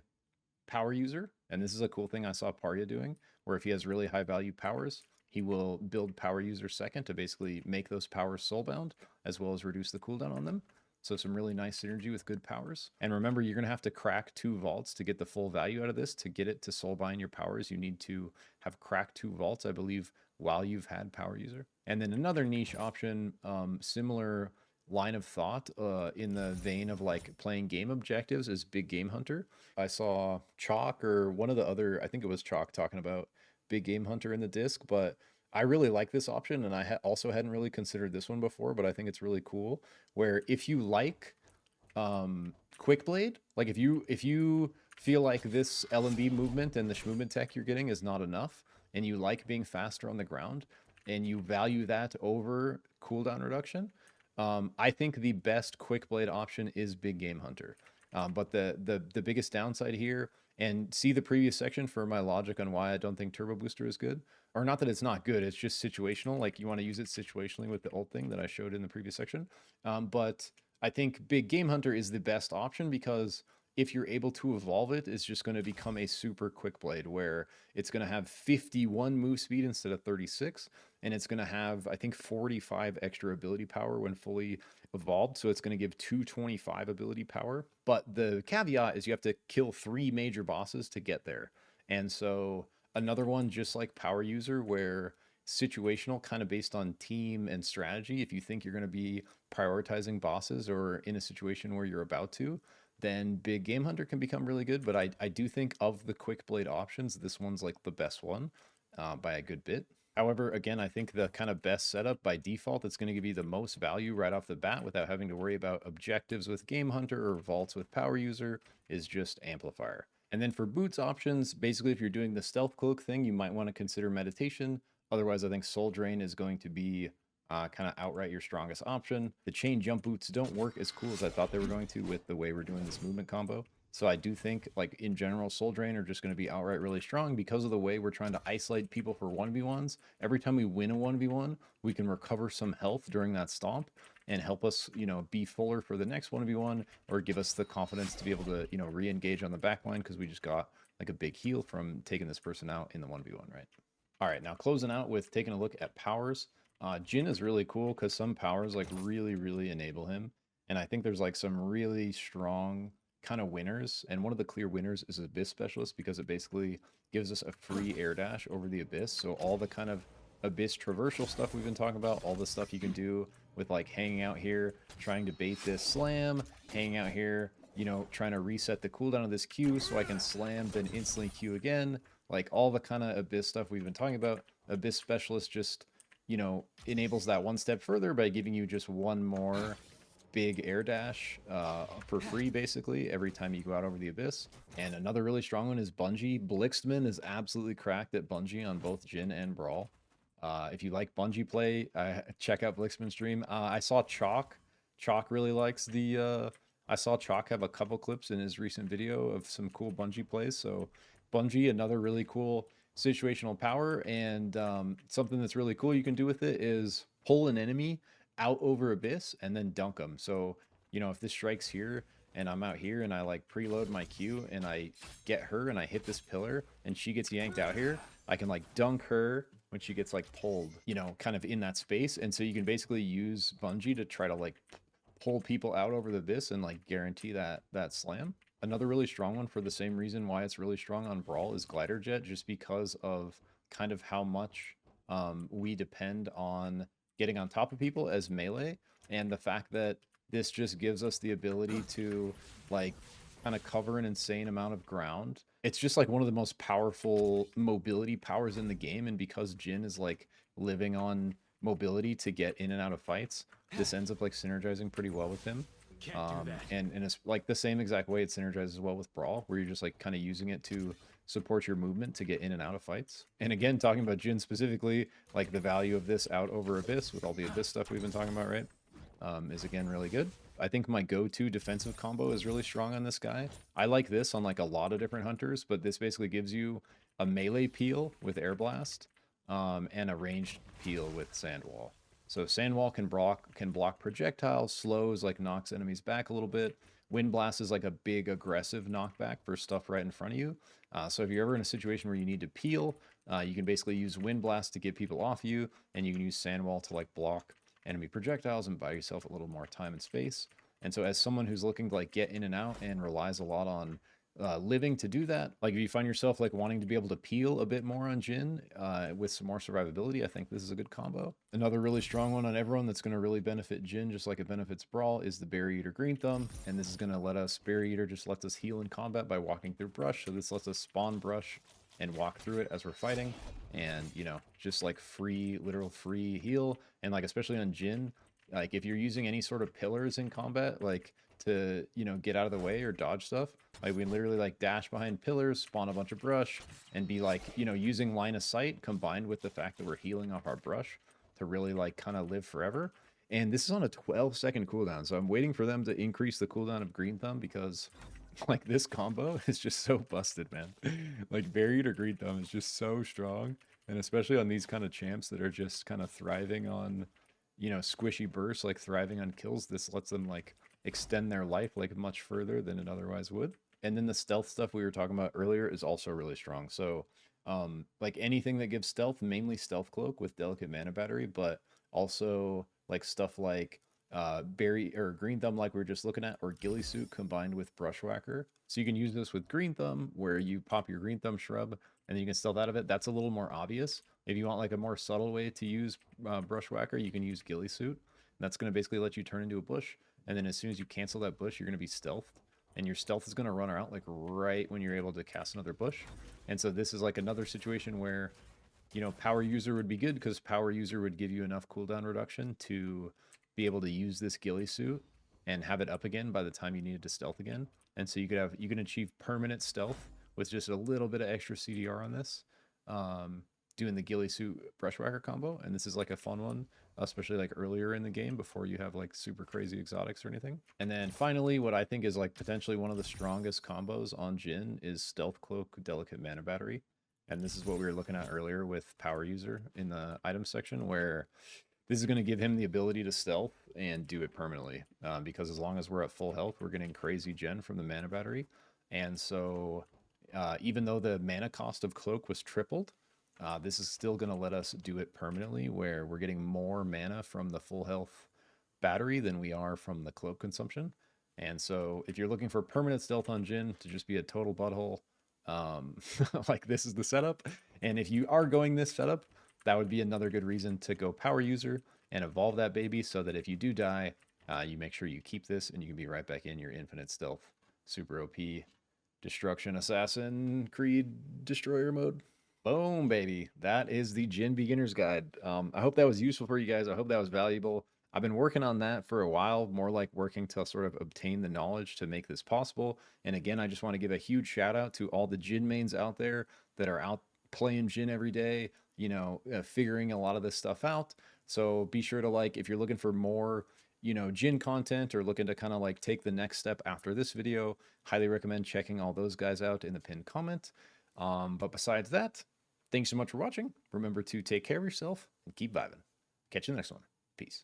Speaker 1: power user. And this is a cool thing I saw Parya doing, where if he has really high value powers, he will build power user second to basically make those powers soulbound, as well as reduce the cooldown on them. So some really nice synergy with good powers. And remember, you're going to have to crack 2 vaults to get the full value out of this. To get it to soulbind your powers, you need to have cracked 2 vaults, I believe, while you've had power user. And then another niche option, similar line of thought in the vein of like playing game objectives is Big Game Hunter. I saw Chalk or one of the other, I think it was Chalk, talking about Big Game Hunter in the disc, but I really like this option, and I also hadn't really considered this one before, but I think it's really cool. Where if you like Quick Blade, like if you feel like this LMB movement and the Schmovement tech you're getting is not enough, and you like being faster on the ground, and you value that over cooldown reduction, I think the best Quick Blade option is Big Game Hunter. But the biggest downside here, and see the previous section for my logic on why I don't think Turbo Booster is good, or not that it's not good, it's just situational. Like you want to use it situationally with the ult thing that I showed in the previous section. But I think Big Game Hunter is the best option because if you're able to evolve it, it's just going to become a super quick blade where it's going to have 51 move speed instead of 36, and it's going to have, I think, 45 extra ability power when fully evolved. So it's going to give 225 ability power. But the caveat is you have to kill 3 major bosses to get there. And so another one, just like Power User, where situational, kind of based on team and strategy. If you think you're going to be prioritizing bosses or in a situation where you're about to, then Big Game Hunter can become really good. But I do think of the Quick Blade options, this one's like the best one by a good bit. However, again, I think the kind of best setup by default that's going to give you the most value right off the bat without having to worry about objectives with Game Hunter or vaults with Power User is just Amplifier. And then for boots options, basically if you're doing the stealth cloak thing, you might want to consider meditation. Otherwise, I think Soul Drain is going to be kind of outright your strongest option. The chain jump boots don't work as cool as I thought they were going to with the way we're doing this movement combo. So I do think, like, in general, Soul Drain are just going to be outright really strong because of the way we're trying to isolate people for 1v1s. Every time we win a 1v1, we can recover some health during that stomp and help us, you know, be fuller for the next 1v1 or give us the confidence to be able to, you know, re-engage on the backline because we just got, like, a big heal from taking this person out in the 1v1, right? All right, now closing out with taking a look at powers. Jin is really cool because some powers, like, really enable him. And I think there's, like, some really strong kind of winners, and one of the clear winners is Abyss Specialist because it basically gives us a free air dash over the Abyss. So all the kind of Abyss traversal stuff we've been talking about, all the stuff you can do with like hanging out here, trying to bait this slam, hanging out here, you know, trying to reset the cooldown of this Q so I can slam, then instantly Q again, like all the kind of Abyss stuff we've been talking about. Abyss Specialist just, you know, enables that one step further by giving you just one more big air dash for free basically every time you go out over the Abyss. And another really strong one is Bungee. Blixman is absolutely cracked at Bungee on both Jin and Brawl. If you like Bungee play, check out Blixman's stream. I saw Chalk really likes the I saw Chalk have a couple clips in his recent video of some cool Bungee plays. So Bungee, another really cool situational power, and something that's really cool you can do with it is pull an enemy out over Abyss and then dunk them. So, you know, if this strikes here and I'm out here and I like preload my Q and I get her and I hit this pillar and she gets yanked out here, I can like dunk her when she gets like pulled, you know, kind of in that space. And so you can basically use Bungee to try to like pull people out over the Abyss and like guarantee that slam. Another really strong one for the same reason why it's really strong on Brawl is Glider Jet, just because of kind of how much we depend on getting on top of people as melee, and the fact that this just gives us the ability to like kind of cover an insane amount of ground. It's just like one of the most powerful mobility powers in the game, and because Jin is like living on mobility to get in and out of fights, this ends up like synergizing pretty well with him. And it's like the same exact way it synergizes well with Brawl, where you're just like kind of using it to support your movement to get in and out of fights. And again, talking about Jin specifically, like the value of this out over Abyss with all the Abyss stuff we've been talking about, right, is again really good. I think my go-to defensive combo is really strong on this guy. I like this on like a lot of different hunters, but this basically gives you a melee peel with Air Blast and a ranged peel with Sandwall. So Sandwall can block projectiles, slows, like knocks enemies back a little bit. Wind Blast is like a big aggressive knockback for stuff right in front of you. So if you're ever in a situation where you need to peel, you can basically use Wind Blast to get people off you, and you can use Sandwall to like block enemy projectiles and buy yourself a little more time and space. And so as someone who's looking to like get in and out and relies a lot on living to do that. Like if you find yourself like wanting to be able to peel a bit more on Jin with some more survivability, I think this is a good combo. Another really strong one on everyone that's going to really benefit Jin just like it benefits Brawl is the Berry Eater Green Thumb, and this is going to let us, Berry Eater just lets us heal in combat by walking through brush, so this lets us spawn brush and walk through it as we're fighting, and you know, just like free, literal free heal. And like especially on Jin, like if you're using any sort of pillars in combat, like to, you know, get out of the way or dodge stuff, like we can literally like dash behind pillars, spawn a bunch of brush, and be like, you know, using line of sight combined with the fact that we're healing off our brush to really like kind of live forever. And this is on a 12-second cooldown, so I'm waiting for them to increase the cooldown of Green Thumb, because like this combo is just so busted, man. Like Buried or Green Thumb is just so strong, and especially on these kind of champs that are just kind of thriving on, you know, squishy bursts, like thriving on kills. This lets them like extend their life like much further than it otherwise would. And then the stealth stuff we were talking about earlier is also really strong. So like anything that gives stealth, mainly Stealth Cloak with Delicate Mana Battery, but also like stuff like Berry or Green Thumb like we were just looking at, or Ghillie Suit combined with Brushwhacker. So you can use this with Green Thumb, where you pop your Green Thumb shrub and then you can stealth out of it. That's a little more obvious. If you want like a more subtle way to use Brushwhacker, you can use Ghillie Suit. That's going to basically let you turn into a bush, and then as soon as you cancel that bush, you're going to be stealthed, and your stealth is going to run out like right when you're able to cast another bush. And so this is like another situation where, you know, Power User would be good, because Power User would give you enough cooldown reduction to be able to use this Ghillie Suit and have it up again by the time you needed to stealth again. And so you can achieve permanent stealth with just a little bit of extra CDR on this, doing the Ghillie Suit Brushwhacker combo. And this is like a fun one, especially like earlier in the game before you have like super crazy exotics or anything. And then finally, what I think is like potentially one of the strongest combos on Jin is Stealth Cloak Delicate Mana Battery. And this is what we were looking at earlier with Power User in the item section, where this is going to give him the ability to stealth and do it permanently, because as long as we're at full health, we're getting crazy gen from the mana battery. And so even though the mana cost of Cloak was tripled, this is still going to let us do it permanently, where we're getting more mana from the full health battery than we are from the Cloak consumption. And so if you're looking for permanent stealth on Jin to just be a total butthole, like this is the setup. And if you are going this setup, that would be another good reason to go Power User and evolve that baby, so that if you do die, you make sure you keep this and you can be right back in your infinite stealth, super OP, Destruction Assassin Creed Destroyer mode. Boom, baby. That is the Jin Beginner's Guide. I hope that was useful for you guys. I hope that was valuable. I've been working on that for a while, more like working to sort of obtain the knowledge to make this possible. And again, I just want to give a huge shout out to all the Jin mains out there that are out playing Jin every day, you know, figuring a lot of this stuff out. So be sure to, like, if you're looking for more, you know, Jin content, or looking to kind of like take the next step after this video, highly recommend checking all those guys out in the pinned comment. But besides that, thanks so much for watching. Remember to take care of yourself and keep vibing. Catch you in the next one. Peace.